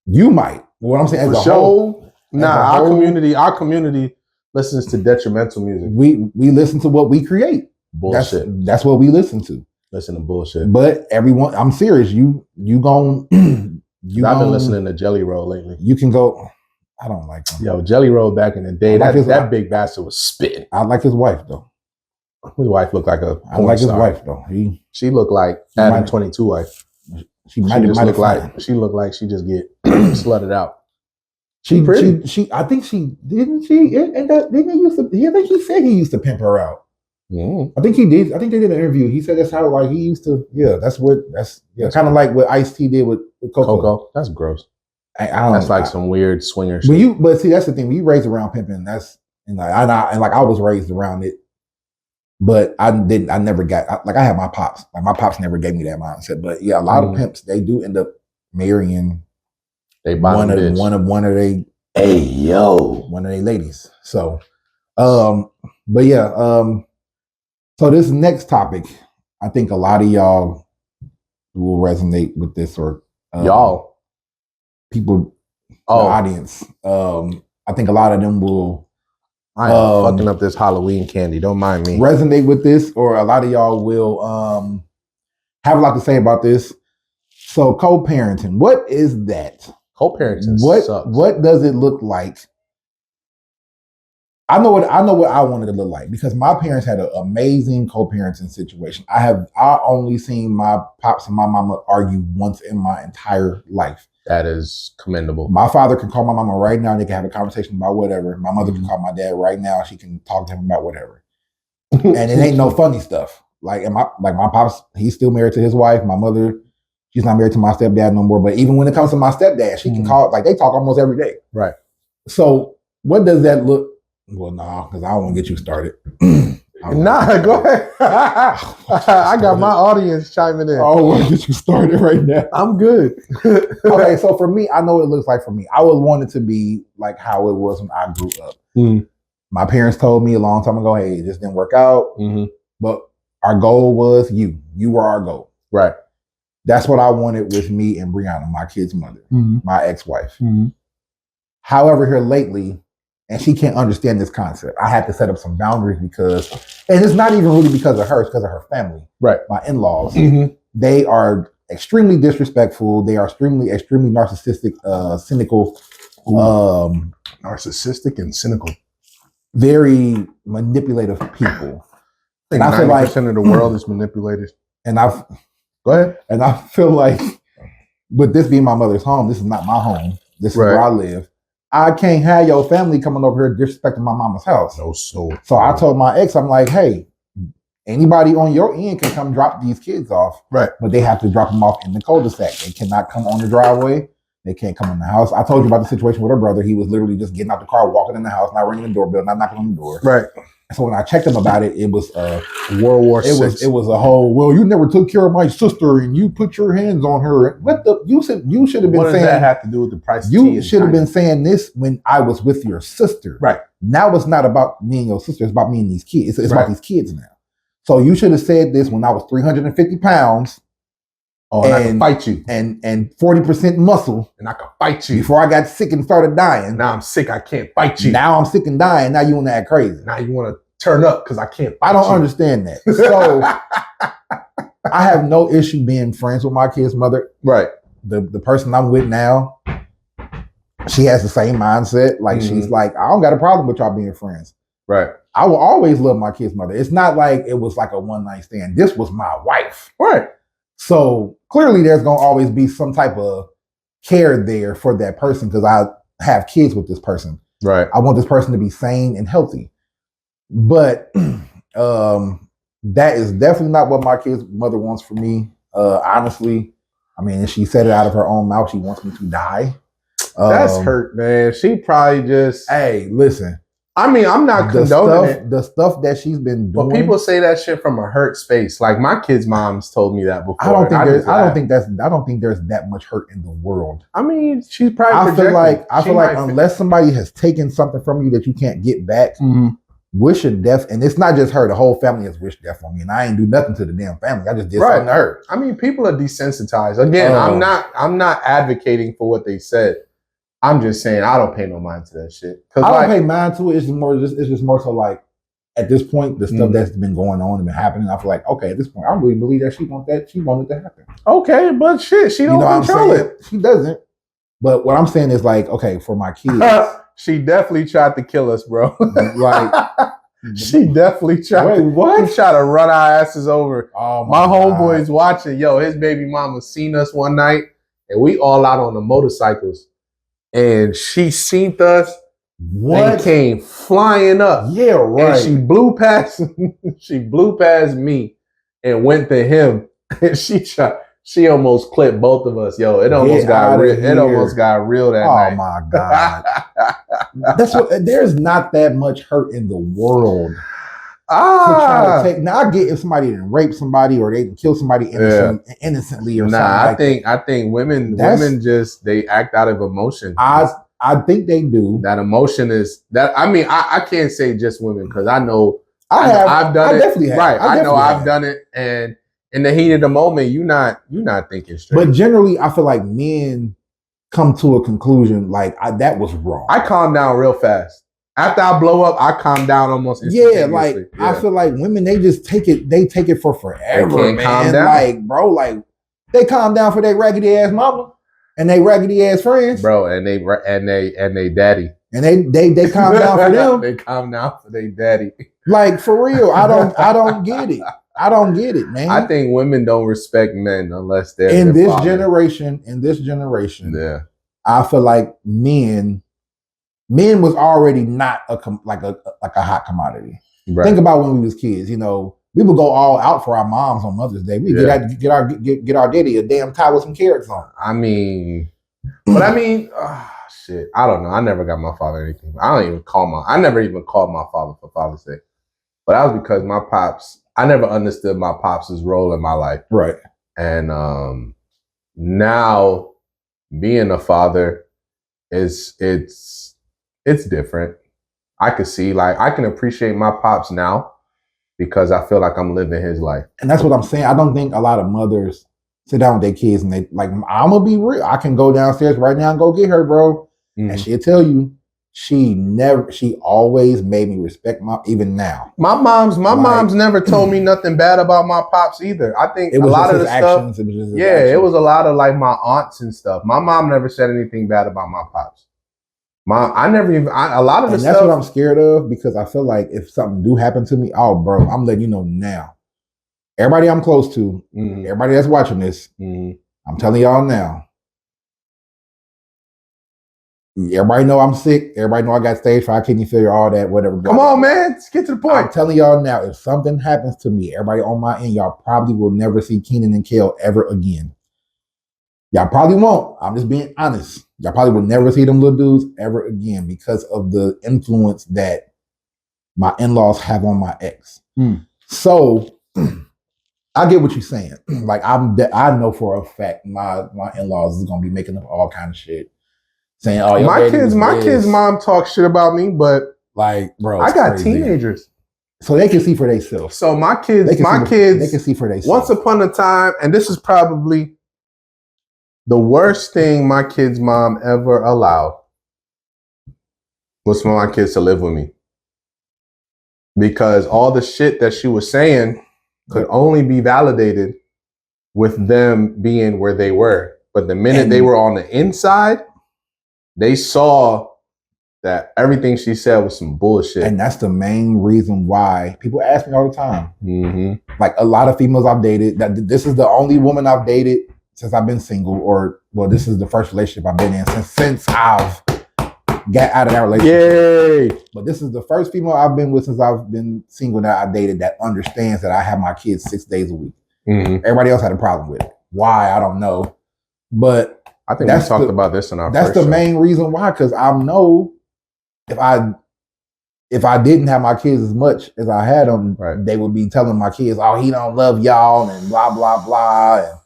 A: You might. What I'm saying, as a whole,
B: our community listens to detrimental music.
A: We listen to what we create.
B: Bullshit.
A: That's what we listen to.
B: Listen to bullshit.
A: But everyone, I'm serious. You gon'
B: I've been listening to Jelly Roll lately.
A: You can go. I don't like him.
B: Yo, Jelly Roll back in the day, that big bastard was spitting.
A: I like his wife though.
B: His wife looked like a porn
A: I like
B: star.
A: His wife though. She
B: looked like Adam 22 wife. She looked like she just get slutted out.
A: She I think she didn't he said he used to pimp her out.
B: Mm.
A: I think he did. I think they did an interview. He said that's how like he used to. Yeah, that's kind of like what Ice-T did with Coco.
B: That's gross.
A: That's
B: like some weird swinger shit.
A: But see, that's the thing. When you raised around pimping, I was raised around it, but I never got I had my pops. Like my pops never gave me that mindset. But yeah, a lot of pimps, they do end up marrying one of they one of their ladies. So, but yeah, so this next topic, I think a lot of y'all will resonate with this, or
B: y'all
A: people, the audience. I think a lot of them will.
B: I am fucking up this Halloween candy. Don't mind me.
A: Resonate with this, or a lot of y'all will have a lot to say about this. So, co-parenting, what is that?
B: Co-parenting sucks.
A: What does it look like? I know what I wanted to look like, because my parents had an amazing co-parenting situation. I only seen my pops and my mama argue once in my entire life.
B: That is commendable.
A: My father can call my mama right now and they can have a conversation about whatever. My mother can call my dad right now. She can talk to him about whatever. And it ain't no funny stuff. Like my pops, he's still married to his wife. My mother, she's not married to my stepdad no more. But even when it comes to my stepdad, she can call, like they talk almost every day.
B: Right.
A: So what does that look? Well, nah, because I don't want to get you started.
B: Nah, go ahead. I got my audience chiming in.
A: I don't want to get you started right now.
B: I'm good.
A: Okay, so for me, I know what it looks like for me. I would want it to be like how it was when I grew up.
B: Mm.
A: My parents told me a long time ago, hey, it just didn't work out.
B: Mm-hmm.
A: But our goal was you. You were our goal.
B: Right.
A: That's what I wanted with me and Brianna, my kid's mother, my ex-wife.
B: Mm-hmm.
A: However, here lately, and she can't understand this concept, I had to set up some boundaries because, and it's not even really because of her, it's because of her family.
B: Right.
A: My in-laws.
B: Mm-hmm.
A: They are extremely disrespectful. They are extremely narcissistic, cynical.
B: Narcissistic and cynical.
A: Very manipulative people.
B: I think 90% of the world is manipulated.
A: And go ahead. And I feel like with this being my mother's home, this is not my home. This is where I live. I can't have your family coming over here disrespecting my mama's house. So I told my ex, I'm like, hey, anybody on your end can come drop these kids off.
B: Right.
A: But they have to drop them off in the cul-de-sac. They cannot come on the driveway. They can't come in the house. I told you about the situation with her brother. He was literally just getting out the car, walking in the house, not ringing the doorbell, not knocking on the door.
B: Right.
A: So when I checked him about it, it was
B: World War VI.
A: It was a whole, well, you never took care of my sister and you put your hands on her. What the you should have been saying?
B: What does that have to do with the price of tea?
A: You should have been saying this when I was with your sister.
B: Right.
A: Now it's not about me and your sister, it's about me and these kids. It's about these kids now. So you should have said this when I was 350 pounds.
B: Oh, and I can fight you.
A: And 40% muscle.
B: And I can fight you.
A: Before I got sick and started dying.
B: Now I'm sick, I can't fight you.
A: Now I'm sick and dying. Now you want to act crazy.
B: Now you want to turn up because I can't fight
A: I don't understand that. So I have no issue being friends with my kid's mother.
B: Right.
A: The person I'm with now, she has the same mindset. Like she's like, I don't got a problem with y'all being friends.
B: Right.
A: I will always love my kid's mother. It's not like it was like a one night stand. This was my wife.
B: Right.
A: So clearly there's going to always be some type of care there for that person because I have kids with this person.
B: Right.
A: I want this person to be sane and healthy. But that is definitely not what my kid's mother wants for me. Honestly, I mean, she said it out of her own mouth. She wants me to die.
B: That's hurt, man. She probably just...
A: Hey, listen.
B: I mean, I'm not condoning it.
A: The stuff that she's been doing.
B: But people say that shit from a hurt space. Like my kid's mom's told me that before.
A: I don't think there's that much hurt in the world.
B: I mean, she's probably.
A: I feel like unless somebody has taken something from you that you can't get back, wish her death. And it's not just her; the whole family has wished death on me, and I ain't do nothing to the damn family. I just did something to her.
B: I mean, people are desensitized. Again, I'm not advocating for what they said. I'm just saying I don't pay no mind to that shit.
A: I don't pay mind to it. It's just more so like at this point, the stuff that's been going on and been happening, I feel like, okay, at this point, I really believe that she wanted to happen.
B: Okay, but shit, she don't control it.
A: She doesn't. But what I'm saying is like, okay, for my kids.
B: She definitely tried to kill us, bro.
A: Like,
B: she definitely tried.
A: Wait, what?
B: She tried to run our asses over.
A: Oh
B: my homeboy's watching. Yo, his baby mama seen us one night, and we all out on the motorcycles, and she seen us. What? And came flying up.
A: Yeah, right.
B: And she blew past. She blew past me, and went to him. And she almost clipped both of us. Yo, it almost got real. It almost got real that night.
A: Oh my god. That's what. There's not that much hurt in the world. To try to take. Now I get if somebody didn't rape somebody or they didn't kill somebody innocently or something.
B: I think women just they act out of emotion.
A: I think they do.
B: That emotion is that. I mean, I can't say just women because I know I've done it.
A: Definitely have.
B: Right. I know I've done it, and in the heat of the moment, you're not thinking straight.
A: But generally, I feel like men come to a conclusion like that was wrong.
B: I calm down real fast. After I blow up, I calm down almost instantaneously.
A: I feel like women, they just take it. They take it for forever,
B: they can't
A: man.
B: Calm down.
A: Like, bro, like they calm down for their raggedy ass mama and they raggedy ass friends,
B: bro, and they daddy,
A: and they calm down for them.
B: They calm down for their daddy.
A: Like for real, I don't get it. I don't get it, man.
B: I think women don't respect men unless they're
A: in this generation. In this generation,
B: yeah,
A: I feel like men was already not a hot commodity. Right. Think about when we was kids. You know, we would go all out for our moms on Mother's Day. We get our daddy a damn tie with some carrots on.
B: I mean, but I mean, shit. I don't know. I never got my father anything. I never even called my father for Father's Day. But that was because my pops. I never understood my pops' role in my life.
A: Right.
B: And now being a father it's different. I could see, like, I can appreciate my pops now because I feel like I'm living his life.
A: And that's what I'm saying. I don't think a lot of mothers sit down with their kids and they like, I'm gonna be real. I can go downstairs right now and go get her, bro. And she'll tell you, she always made me respect even now.
B: My mom's never told me nothing bad about my pops either. I think a lot of the stuff. It was a lot of like my aunts and stuff. My mom never said anything bad about my pops. A lot of the stuff.
A: That's what I'm scared of because I feel like if something do happen to me, oh, bro, I'm letting you know now. Everybody I'm close to, everybody that's watching this, I'm telling y'all now. Everybody know I'm sick. Everybody know I got stage 5 kidney failure, all that, whatever.
B: Come on, man. Let's get to the point.
A: I'm telling y'all now, if something happens to me, everybody on my end, y'all probably will never see Keenan and Kel ever again. Y'all probably won't. I'm just being honest. Y'all probably will never see them little dudes ever again because of the influence that my in-laws have on my ex. So I get what you're saying. Like I know for a fact my in-laws is gonna be making up all kind of shit. Saying, "Oh,
B: my kids' mom talks shit about me," but
A: like, bro,
B: I got teenagers,
A: so they can see for themselves.
B: So my kids, they
A: can see for themselves.
B: Once upon a time, and this is probably the worst thing my kids' mom ever allowed was for my kids to live with me, because all the shit that she was saying could only be validated with them being where they were. But the minute they were on the inside, they saw that everything she said was some bullshit.
A: And that's the main reason why people ask me all the time. Like a lot of females I've dated, that this is the only woman I've dated since I've been single, this is the first relationship I've been in since I've got out of that relationship. Yay! But this is the first female I've been with since I've been single that I dated that understands that I have my kids 6 days a week. Everybody else had a problem with it. Why? I don't know. But
B: I think we talked about this in our
A: first show. Main reason why, because I know if I didn't have my kids as much as I had them, they would be telling my kids, "Oh, he don't love y'all," and blah blah blah. And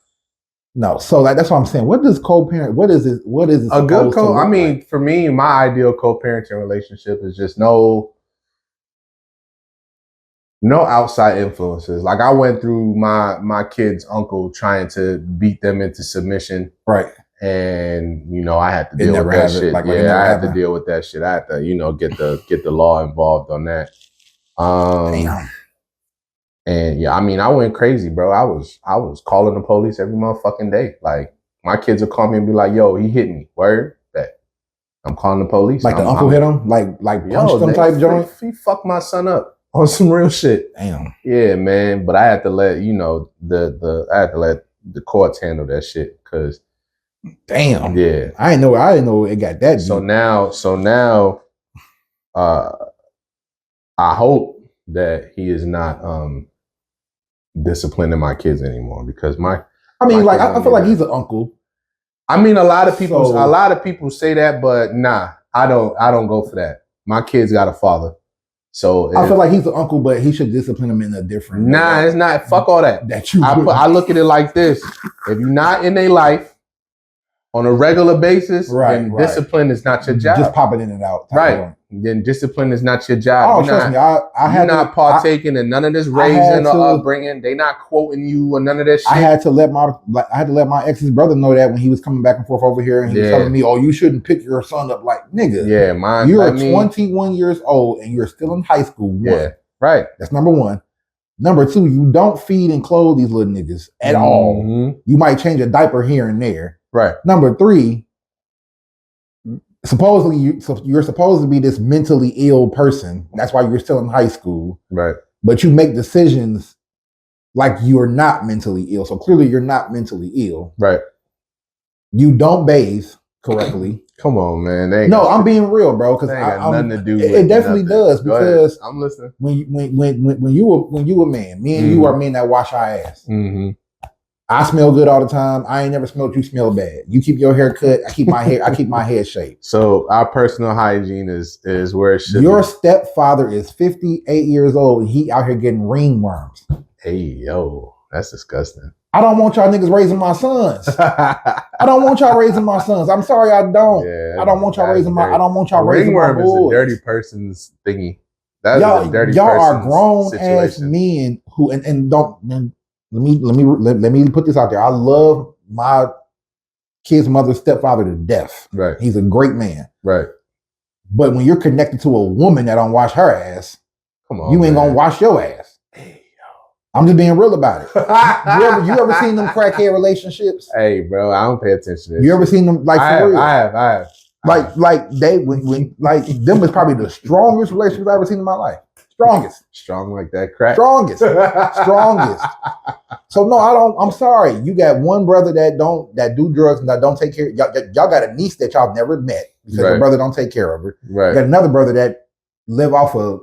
A: no, so like that's what I'm saying. What does co-parent? What is it? What is it?
B: A good I mean, for me, my ideal co-parenting relationship is just no outside influences. Like I went through my kid's uncle trying to beat them into submission.
A: Right.
B: And I had to deal with that shit. I had to deal with that shit. I had to, get the law involved on that.
A: Damn.
B: And yeah, I mean, I went crazy, bro. I was calling the police every motherfucking day. Like, my kids would call me and be like, "Yo, he hit me." Word? Bet. I'm calling the police.
A: Like the uncle hit him? Like punched him type joint?
B: He fucked my son up on some real shit.
A: Damn.
B: Yeah, man. But I had to let, I had to let the courts handle that shit, because
A: damn.
B: Yeah.
A: I didn't know it got that deep.
B: So now I hope that he is not disciplining my kids anymore, because I
A: feel like he's an uncle.
B: I mean, a lot of people say that, but nah, I don't go for that. My kids got a father. So
A: I feel like he's an uncle, but he should discipline him in a different way.
B: It's not. Fuck all that. I look at it like this: if you're not in their life on a regular basis, then discipline is not your job.
A: Just popping in and out.
B: Right. Then discipline is not your job.
A: Oh, trust me. You're
B: not partaking in none of this raising or upbringing. They not quoting you or none of that shit.
A: I had to let my ex's brother know that when he was coming back and forth over here, and he was telling me, "Oh, you shouldn't pick your son up." Like, nigga.
B: Yeah,
A: you're 21 years old and you're still in high school. One.
B: Yeah. Right.
A: That's number one. Number two, you don't feed and clothe these little niggas at all. You might change a diaper here and there.
B: Right.
A: Number three, supposedly you're supposed to be this mentally ill person. That's why you're still in high school.
B: Right.
A: But you make decisions like you're not mentally ill. So clearly you're not mentally ill.
B: Right.
A: You don't bathe correctly.
B: Come on, man.
A: I'm being real, bro. Because
B: nothing to do.
A: It definitely does, because
B: I'm listening.
A: When you a man, me and you are men that wash our ass.
B: Mm-hmm.
A: I smell good all the time. I ain't never smelled you smell bad. You keep your hair cut. I keep my hair. I keep my head shaved.
B: So our personal hygiene is where it should be.
A: Your stepfather is 58 years old and he out here getting ringworms.
B: Hey, yo, that's disgusting.
A: I don't want y'all niggas raising my sons. I don't want y'all raising my sons. I'm sorry, I don't.
B: Yeah,
A: I don't want y'all raising my. I don't want y'all raising my boys.
B: Ringworm is a dirty person's thingy. That is a dirty
A: y'all
B: person's
A: are grown
B: situation.
A: ass men who and don't. Let me put this out there. I love my kid's mother's stepfather to death.
B: Right.
A: He's a great man.
B: Right.
A: But when you're connected to a woman that don't wash her ass,
B: come on,
A: you ain't gonna wash your ass.
B: Hey, yo.
A: I'm just being real about it. you ever seen them crackhead relationships?
B: Hey, bro, I don't pay attention to this.
A: You ever seen them like for real?
B: I have.
A: Like they when them is probably the strongest relationships I've ever seen in my life.
B: Strong like that crack.
A: Strongest. So no, I don't. I'm sorry. You got one brother that do drugs and that don't take care. Y'all got a niece that y'all never met because the brother don't take care of her.
B: Right.
A: You got another brother that live off of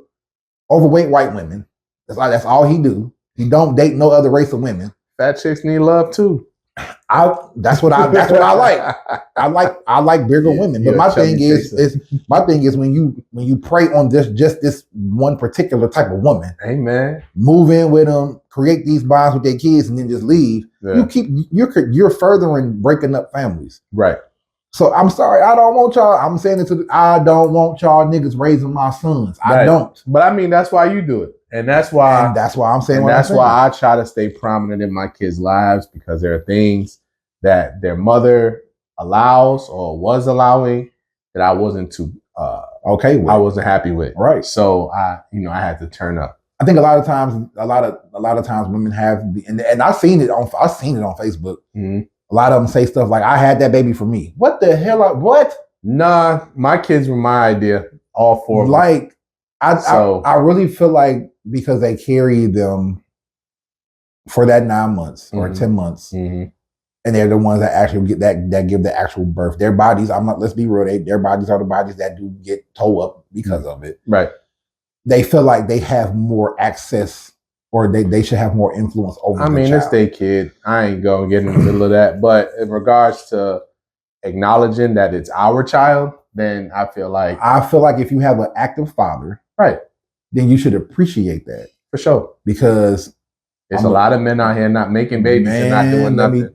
A: overweight white women. That's all he do. He don't date no other race of women.
B: Fat chicks need love too.
A: That's what I like. I like bigger women. But my thing is when you prey on this one particular type of woman.
B: Hey man,
A: move in with them, create these bonds with their kids, and then just leave. Yeah. You're furthering breaking up families.
B: Right.
A: So I'm sorry, I don't want y'all. I'm saying it I don't want y'all niggas raising my sons. I don't.
B: But I mean, that's why you do it. And that's why
A: I'm saying.
B: That's why I try to stay prominent in my kids' lives, because there are things that their mother allows or was allowing that I wasn't okay with. I wasn't happy with.
A: Right.
B: So I had to turn up.
A: I think a lot of times women have, and I've seen it on Facebook. Mm-hmm. A lot of them say stuff like, "I had that baby for me." What the hell? What?
B: Nah, my kids were my idea. All four.
A: Like, I really feel like because they carry them for that 9 months or 10 months, and they're the ones that actually get that give the actual birth. Their bodies, let's be real, their bodies are the bodies that do get toe up because of it.
B: Right.
A: They feel like they have more access, or they should have more influence over.
B: It's their kid. I ain't gonna get in the middle of that. But in regards to acknowledging that it's our child, then I feel like if you have an active father, right,
A: then you should appreciate that
B: for sure.
A: Because
B: there's a lot of men out here not making babies and not doing nothing.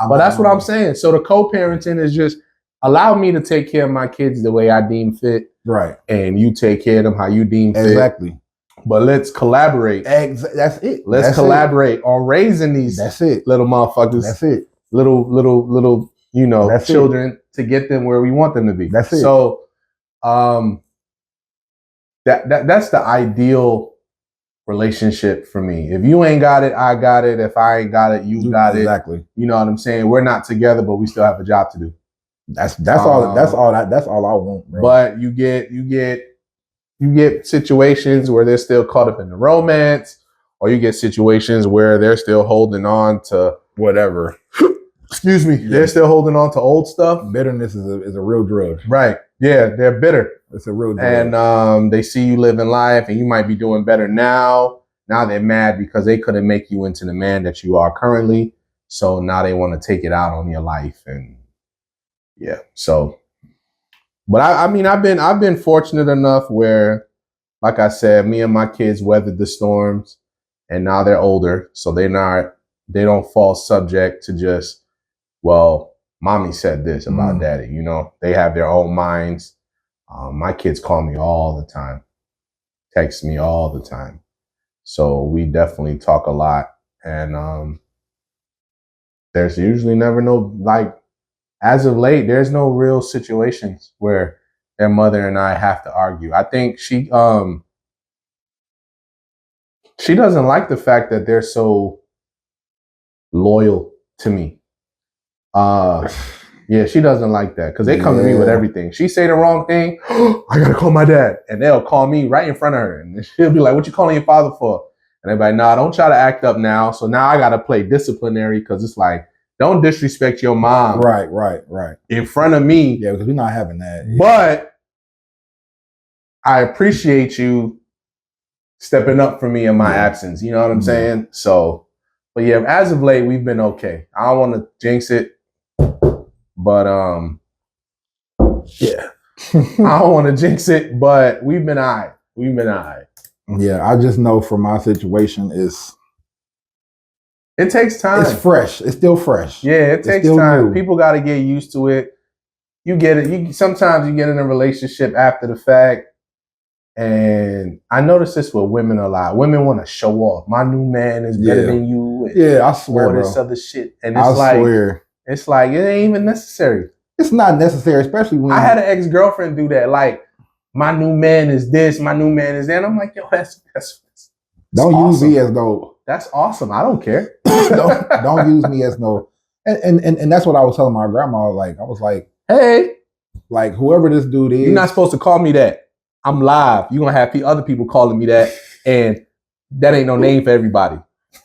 B: But that's what I'm saying. So the co-parenting is just allow me to take care of my kids the way I deem fit.
A: Right.
B: And you take care of them how you deem fit.
A: Exactly.
B: But let's collaborate.
A: That's it.
B: Let's collaborate on raising these little motherfuckers.
A: That's it.
B: Little children to get them where we want them to be.
A: That's it.
B: So that's the ideal relationship for me. If you ain't got it, I got it. If I ain't got it, you got it.
A: Exactly.
B: You know what I'm saying? We're not together, but we still have a job to do.
A: That's all I want, bro.
B: But you get situations where they're still caught up in the romance, or you get situations where they're still holding on to
A: whatever.
B: Excuse me. Yeah. They're still holding on to old stuff.
A: Bitterness is a real drug.
B: Right. Yeah, they're bitter.
A: It's a real drug.
B: And they see you living life and you might be doing better now. Now they're mad because they couldn't make you into the man that you are currently. So now they want to take it out on your life. And yeah. So, but I mean, I've been fortunate enough where, like I said, me and my kids weathered the storms and now they're older. So they don't fall subject to just, well, mommy said this about daddy. You know, they have their own minds. My kids call me all the time, text me all the time. So we definitely talk a lot. And there's usually never no, like, as of late, there's no real situations where their mother and I have to argue. I think she doesn't like the fact that they're so loyal to me. Yeah, she doesn't like that because they come to me with everything. She say the wrong thing, I gotta call my dad, and they'll call me right in front of her, and she'll be like, "What you calling your father for?" And everybody, "Nah, don't try to act up now." So now I gotta play disciplinary because it's like, don't disrespect your mom,
A: right,
B: in front of me.
A: Yeah, because we're not having that. Yeah.
B: But I appreciate you stepping up for me in my absence. You know what I'm saying? So, but yeah, as of late, we've been okay. I don't want to jinx it. But yeah, I don't want to jinx it, but we've been all right.
A: Yeah, I just know for my situation
B: it takes time.
A: It's fresh. It's still fresh.
B: Yeah, it takes time.
A: New.
B: People got to get used to it. You get it. Sometimes you get in a relationship after the fact, and I notice this with women a lot. Women want to show off. My new man is better than you.
A: Yeah, I swear,
B: all this other shit, and it's swear. It's like, it ain't even necessary.
A: It's not necessary, especially when
B: I had an ex-girlfriend do that. Like, my new man is this, my new man is that. And I'm like, yo, that's
A: don't
B: awesome.
A: Use me as no.
B: That's awesome. I don't care.
A: don't use me as no. And that's what I was telling my grandma. Like, I was like,
B: hey,
A: like, whoever this dude is,
B: you're not supposed to call me that. I'm live. You're gonna have other people calling me that, and that ain't no name for everybody.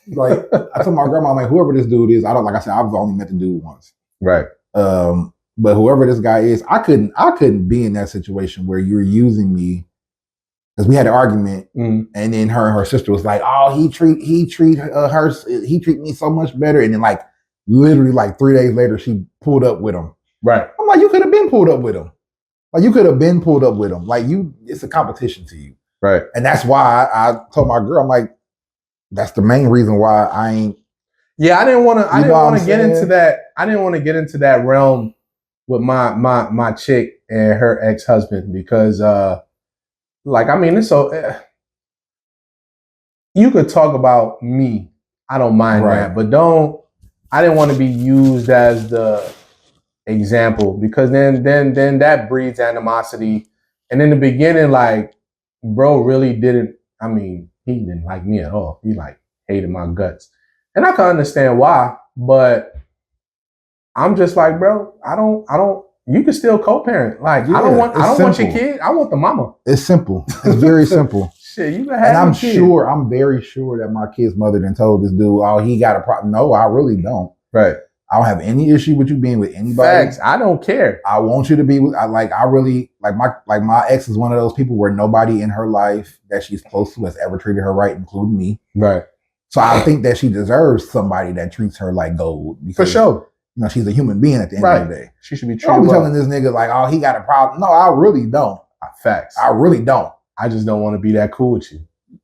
A: Like, I told my grandma, I'm like, whoever this dude is, like I said, I've only met the dude once.
B: Right.
A: But whoever this guy is, I couldn't be in that situation where you're using me, because we had an argument, and then her sister was like, oh, he treat me so much better, and then like literally like 3 days later, she pulled up with him.
B: Right.
A: I'm like, you could have been pulled up with him. Like, you could have been pulled up with him. Like, it's a competition to you.
B: Right.
A: And that's why I told my girl, I'm like, that's the main reason why I ain't.
B: Yeah, I didn't want to get into that. I didn't want to get into that realm with my chick and her ex-husband because, like, I mean, it's so. You could talk about me. I don't mind that, but don't. I didn't want to be used as the example because then that breeds animosity. And in the beginning, like, bro really didn't. I mean, he didn't like me at all. He like hated my guts. And I can understand why, but I'm just like, bro, I don't, you can still co-parent. Like, I don't want your kid. I want the mama.
A: It's simple. It's very simple.
B: Shit, you can have
A: I'm very sure that my kid's mother then told this dude, oh, he got a problem. No, I really don't.
B: Right.
A: I don't have any issue with you being with anybody.
B: Facts. I don't care.
A: I want you to be with, my ex is one of those people where nobody in her life that she's close to has ever treated her right, including me.
B: Right.
A: So I think that she deserves somebody that treats her like gold. Because,
B: for sure.
A: You know, she's a human being at the end of the day.
B: She should be treated.
A: Don't be telling this nigga like, oh, he got a problem. No, I really don't.
B: Facts.
A: I really don't.
B: I just don't want to be that cool with you.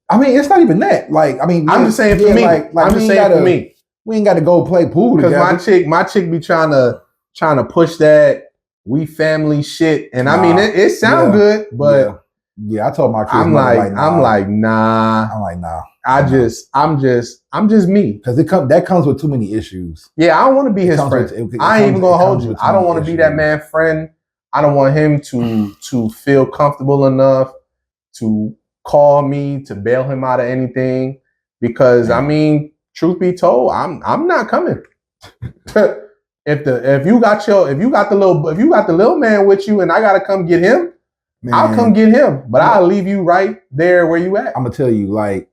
A: I mean, it's not even that. Like, I mean,
B: I'm just saying for me. I'm just saying for me.
A: We ain't got to go play pool together.
B: Because my chick be trying to push that we family shit, and I mean it sound good, but
A: Yeah, I told my kids.
B: I'm like, nah.
A: I'm like, nah.
B: I'm just me.
A: Because that comes with too many issues.
B: Yeah, I don't want to be his friend. I ain't even gonna hold you. I don't want to be that man friend. I don't want him to feel comfortable enough to call me to bail him out of anything. Because I mean, truth be told, I'm not coming. if you got the little man with you and I gotta come get him, man, I'll come get him. But I'll leave you right there where you at.
A: I'm gonna tell you, like,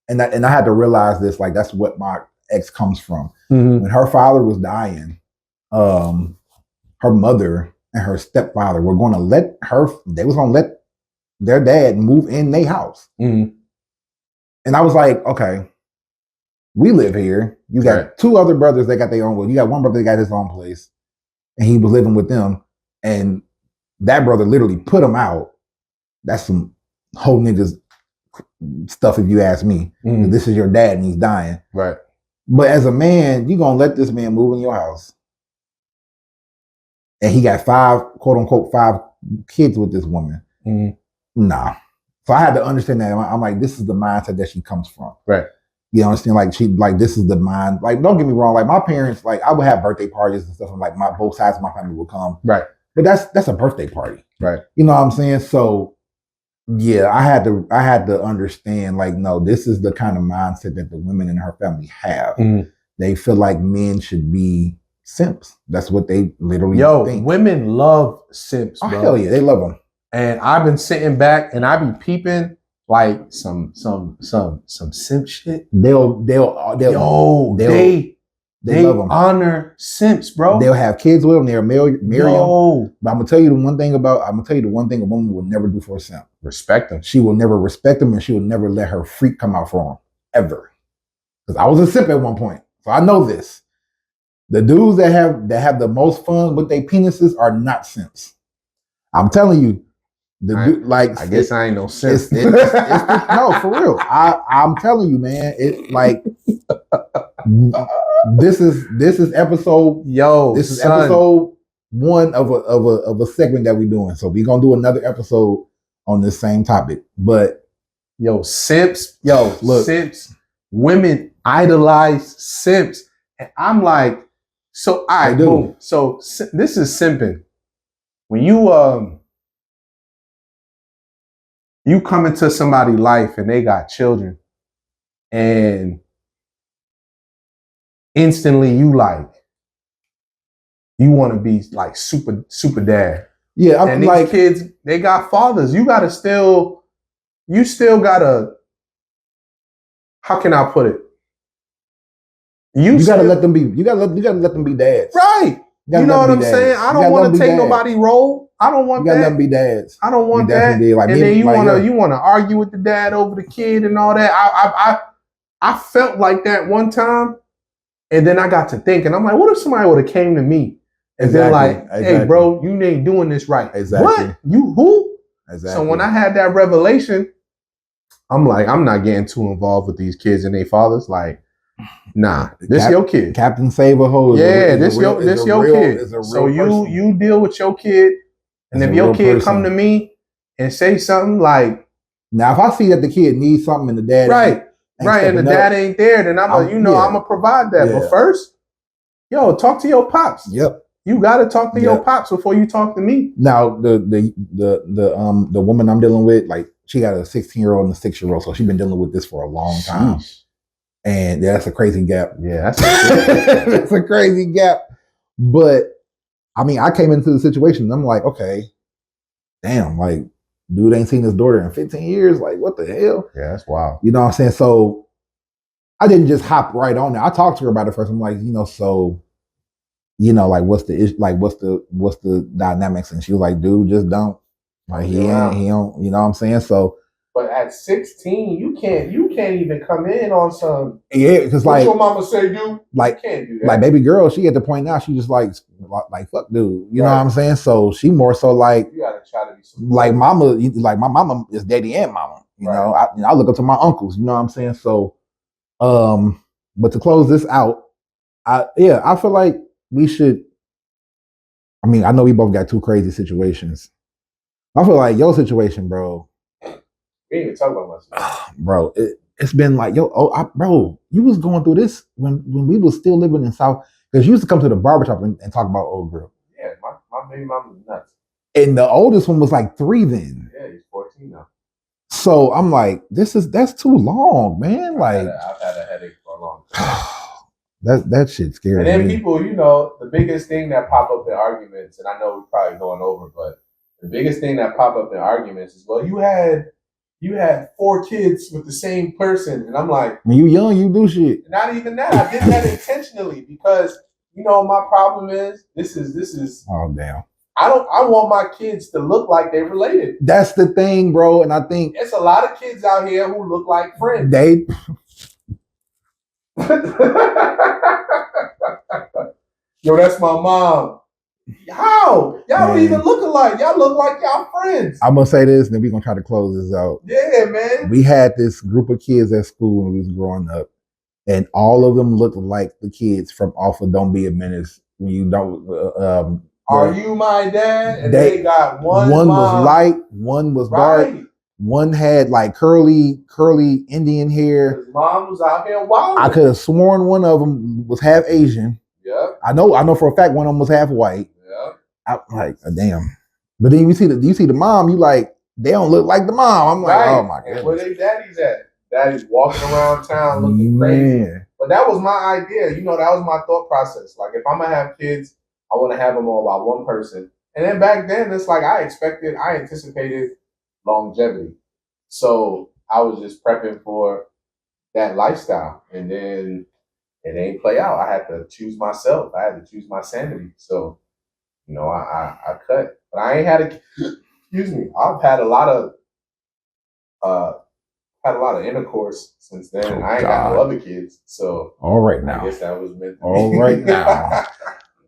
A: and I had to realize this, like, that's what my ex comes from.
B: Mm-hmm.
A: When her father was dying, her mother and her stepfather were going to let their dad move in their house.
B: Mm-hmm.
A: And I was like, okay, we live here. You got two other brothers that got their own. You got one brother that got his own place, and he was living with them. And that brother literally put him out. That's some whole niggas stuff, if you ask me.
B: Mm-hmm.
A: This is your dad and he's dying.
B: Right.
A: But as a man, you gonna let this man move in your house, and he got quote unquote five kids with this woman.
B: Mm-hmm.
A: Nah. So I had to understand that. I'm like, this is the mindset that she comes from.
B: Right.
A: You understand? Like this is the mind. Like, don't get me wrong. Like, my parents, like, I would have birthday parties and stuff, and like both sides of my family would come.
B: Right.
A: But that's a birthday party.
B: Right.
A: You know what I'm saying? So yeah, I had to understand, like, no, this is the kind of mindset that the women in her family have.
B: Mm-hmm.
A: They feel like men should be simps. That's what they literally think.
B: Women love simps, bro.
A: Oh, hell yeah, they love them.
B: And I've been sitting back and I be peeping like some simp shit.
A: They love them.
B: Honor simps, bro.
A: They'll have kids with them. They'll marry them. But I'm gonna tell you the one thing a woman will never do for a simp.
B: Respect them.
A: She will never respect them, and she will never let her freak come out for him ever. Because I was a simp at one point, so I know this. The dudes that have the most fun with their penises are not simps. I'm telling you.
B: I guess I ain't no simp.
A: No, for real. I'm telling you, man. It's like this is episode. This is episode 1 of a segment that we're doing. So we're gonna do another episode on this same topic. But
B: simps. Simps. Women idolize simps, and I'm like, so all right, boom. So this is simping. When you come into somebody's life and they got children, and instantly you want to be like super dad.
A: Yeah,
B: and these kids, they got fathers. You still gotta. How can I put it? You gotta let them be.
A: You gotta let them be dads.
B: Right. You know what I'm saying? I don't want to take nobody's role. I don't want that.
A: You gotta let them be dads.
B: I don't want that.
A: Like,
B: and then you want to argue with the dad over the kid and all that. I felt like that one time, and then I got to thinking. I'm like, what if somebody would have came to me and been like, "Hey, bro, you ain't doing this right."
A: Exactly.
B: What? You who?
A: Exactly.
B: So when I had that revelation, I'm like, I'm not getting too involved with these kids and their fathers. Like, nah, this your kid.
A: Captain Save-A-Ho.
B: This your kid. So you deal with your kid, and if your kid come to me and say something like,
A: now if I see that the kid needs something and the dad
B: right, and the dad ain't there, then I'm gonna provide that. Yeah. But first, talk to your pops.
A: Yep.
B: You gotta talk to your pops before you talk to me.
A: Now the woman I'm dealing with, like, she got a 16-year-old and a 6-year-old, so she's been dealing with this for a long time. And that's a crazy gap.
B: Yeah,
A: that's a crazy gap. But I mean, I came into the situation and I'm like, okay, damn, like, dude ain't seen his daughter in 15 years. Like, what the hell?
B: Yeah, that's wild.
A: You know what I'm saying? So I didn't just hop right on there. I talked to her about it first. I'm like, like, what's the issue? Like, what's the dynamics? And she was like, dude, just don't. Like, he don't, you know what I'm saying? So,
B: but at 16, you can't even come in on some.
A: Yeah, because like,
B: what your mama say, dude?
A: Like,
B: you can't do that.
A: Like, baby girl, she at the point now, she just like fuck, dude. You know what I'm saying? So she more so like,
B: you gotta try to be
A: like mama, like my mama is daddy and mama. You know, I look up to my uncles. You know what I'm saying? So, but to close this out, I feel like we should. I mean, I know we both got two crazy situations. I feel like your situation, bro,
B: We didn't even talk about much.
A: Bro, it's been like, bro, you was going through this when we was still living in South, because you used to come to the barbershop and talk about old girl.
B: Yeah, my baby mom was nuts.
A: And the oldest one was like 3 then.
B: Yeah, he's 14 now.
A: So I'm like, that's too long, man. Like,
B: I've had a headache for a long time.
A: that shit scared me.
B: And then people, the biggest thing that pop up in arguments, and I know we're probably going over, but the biggest thing that pop up in arguments is, well, you had 4 kids with the same person, and I'm like,
A: when you young, you do shit.
B: Not even that. I did that intentionally because my problem is this is.
A: Oh damn.
B: I want my kids to look like they're related.
A: That's the thing, bro. And I think
B: it's a lot of kids out here who look like friends.
A: They
B: Yo, that's my mom. How? Y'all don't even look alike. Y'all look like y'all friends.
A: I'm gonna say this, and then we're gonna try to close this out.
B: Yeah, man.
A: We had this group of kids at school when we was growing up, and all of them looked like the kids from off of Don't Be a Menace. When you don't,
B: Are you my dad? And they got one
A: was light, one was dark, one had like curly Indian hair.
B: His mom was out here wild.
A: I could have sworn one of them was half Asian.
B: Yeah.
A: I know for a fact one of them was half white.
B: Yeah.
A: I'm like, damn. But then you see the mom, you like, they don't look like the mom. I'm like, oh my god.
B: Where they daddies at? Daddy's walking around town looking crazy. But that was my idea. That was my thought process. Like, if I'm gonna have kids, I want to have them all by one person. And then back then, it's like I anticipated longevity. So I was just prepping for that lifestyle. And then it ain't play out. I had to choose myself. I had to choose my sanity. So, I cut. But I ain't had excuse me. I've had a lot of intercourse since then. I ain't got no other kids. So
A: all right now.
B: I guess that was meant to
A: all
B: be.
A: Right now.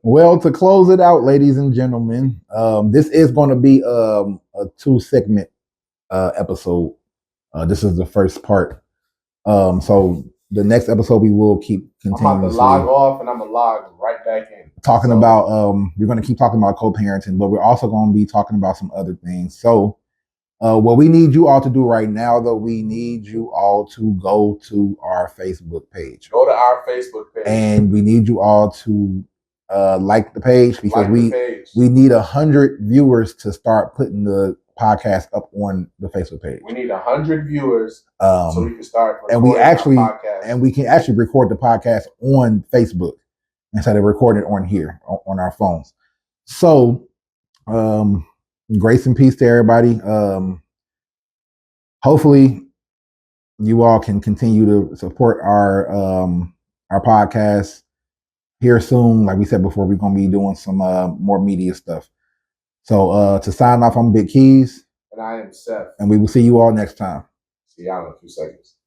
A: Well, to close it out, ladies and gentlemen, this is going to be a 2-segment episode. This is the first part. So the next episode we will keep continuing.
B: I'm about to log off and I'm gonna log right back in.
A: Talking about we're going to keep talking about co-parenting, but we're also going to be talking about some other things. So what we need you all to do right now, though, we need you all to go to our Facebook page.
B: Go to our Facebook page.
A: And we need you all to like the page, because we need 100 viewers to start putting the podcast up on the Facebook page.
B: We need 100 viewers so we can start
A: and we can actually record the podcast on Facebook instead of recording it on here on our phones. So grace and peace to everybody. Hopefully you all can continue to support our podcast. Here soon, like we said before, we're going to be doing some more media stuff. So to sign off, I'm Big Keys.
B: And I am Seff.
A: And we will see you all next time.
B: See y'all in a few seconds.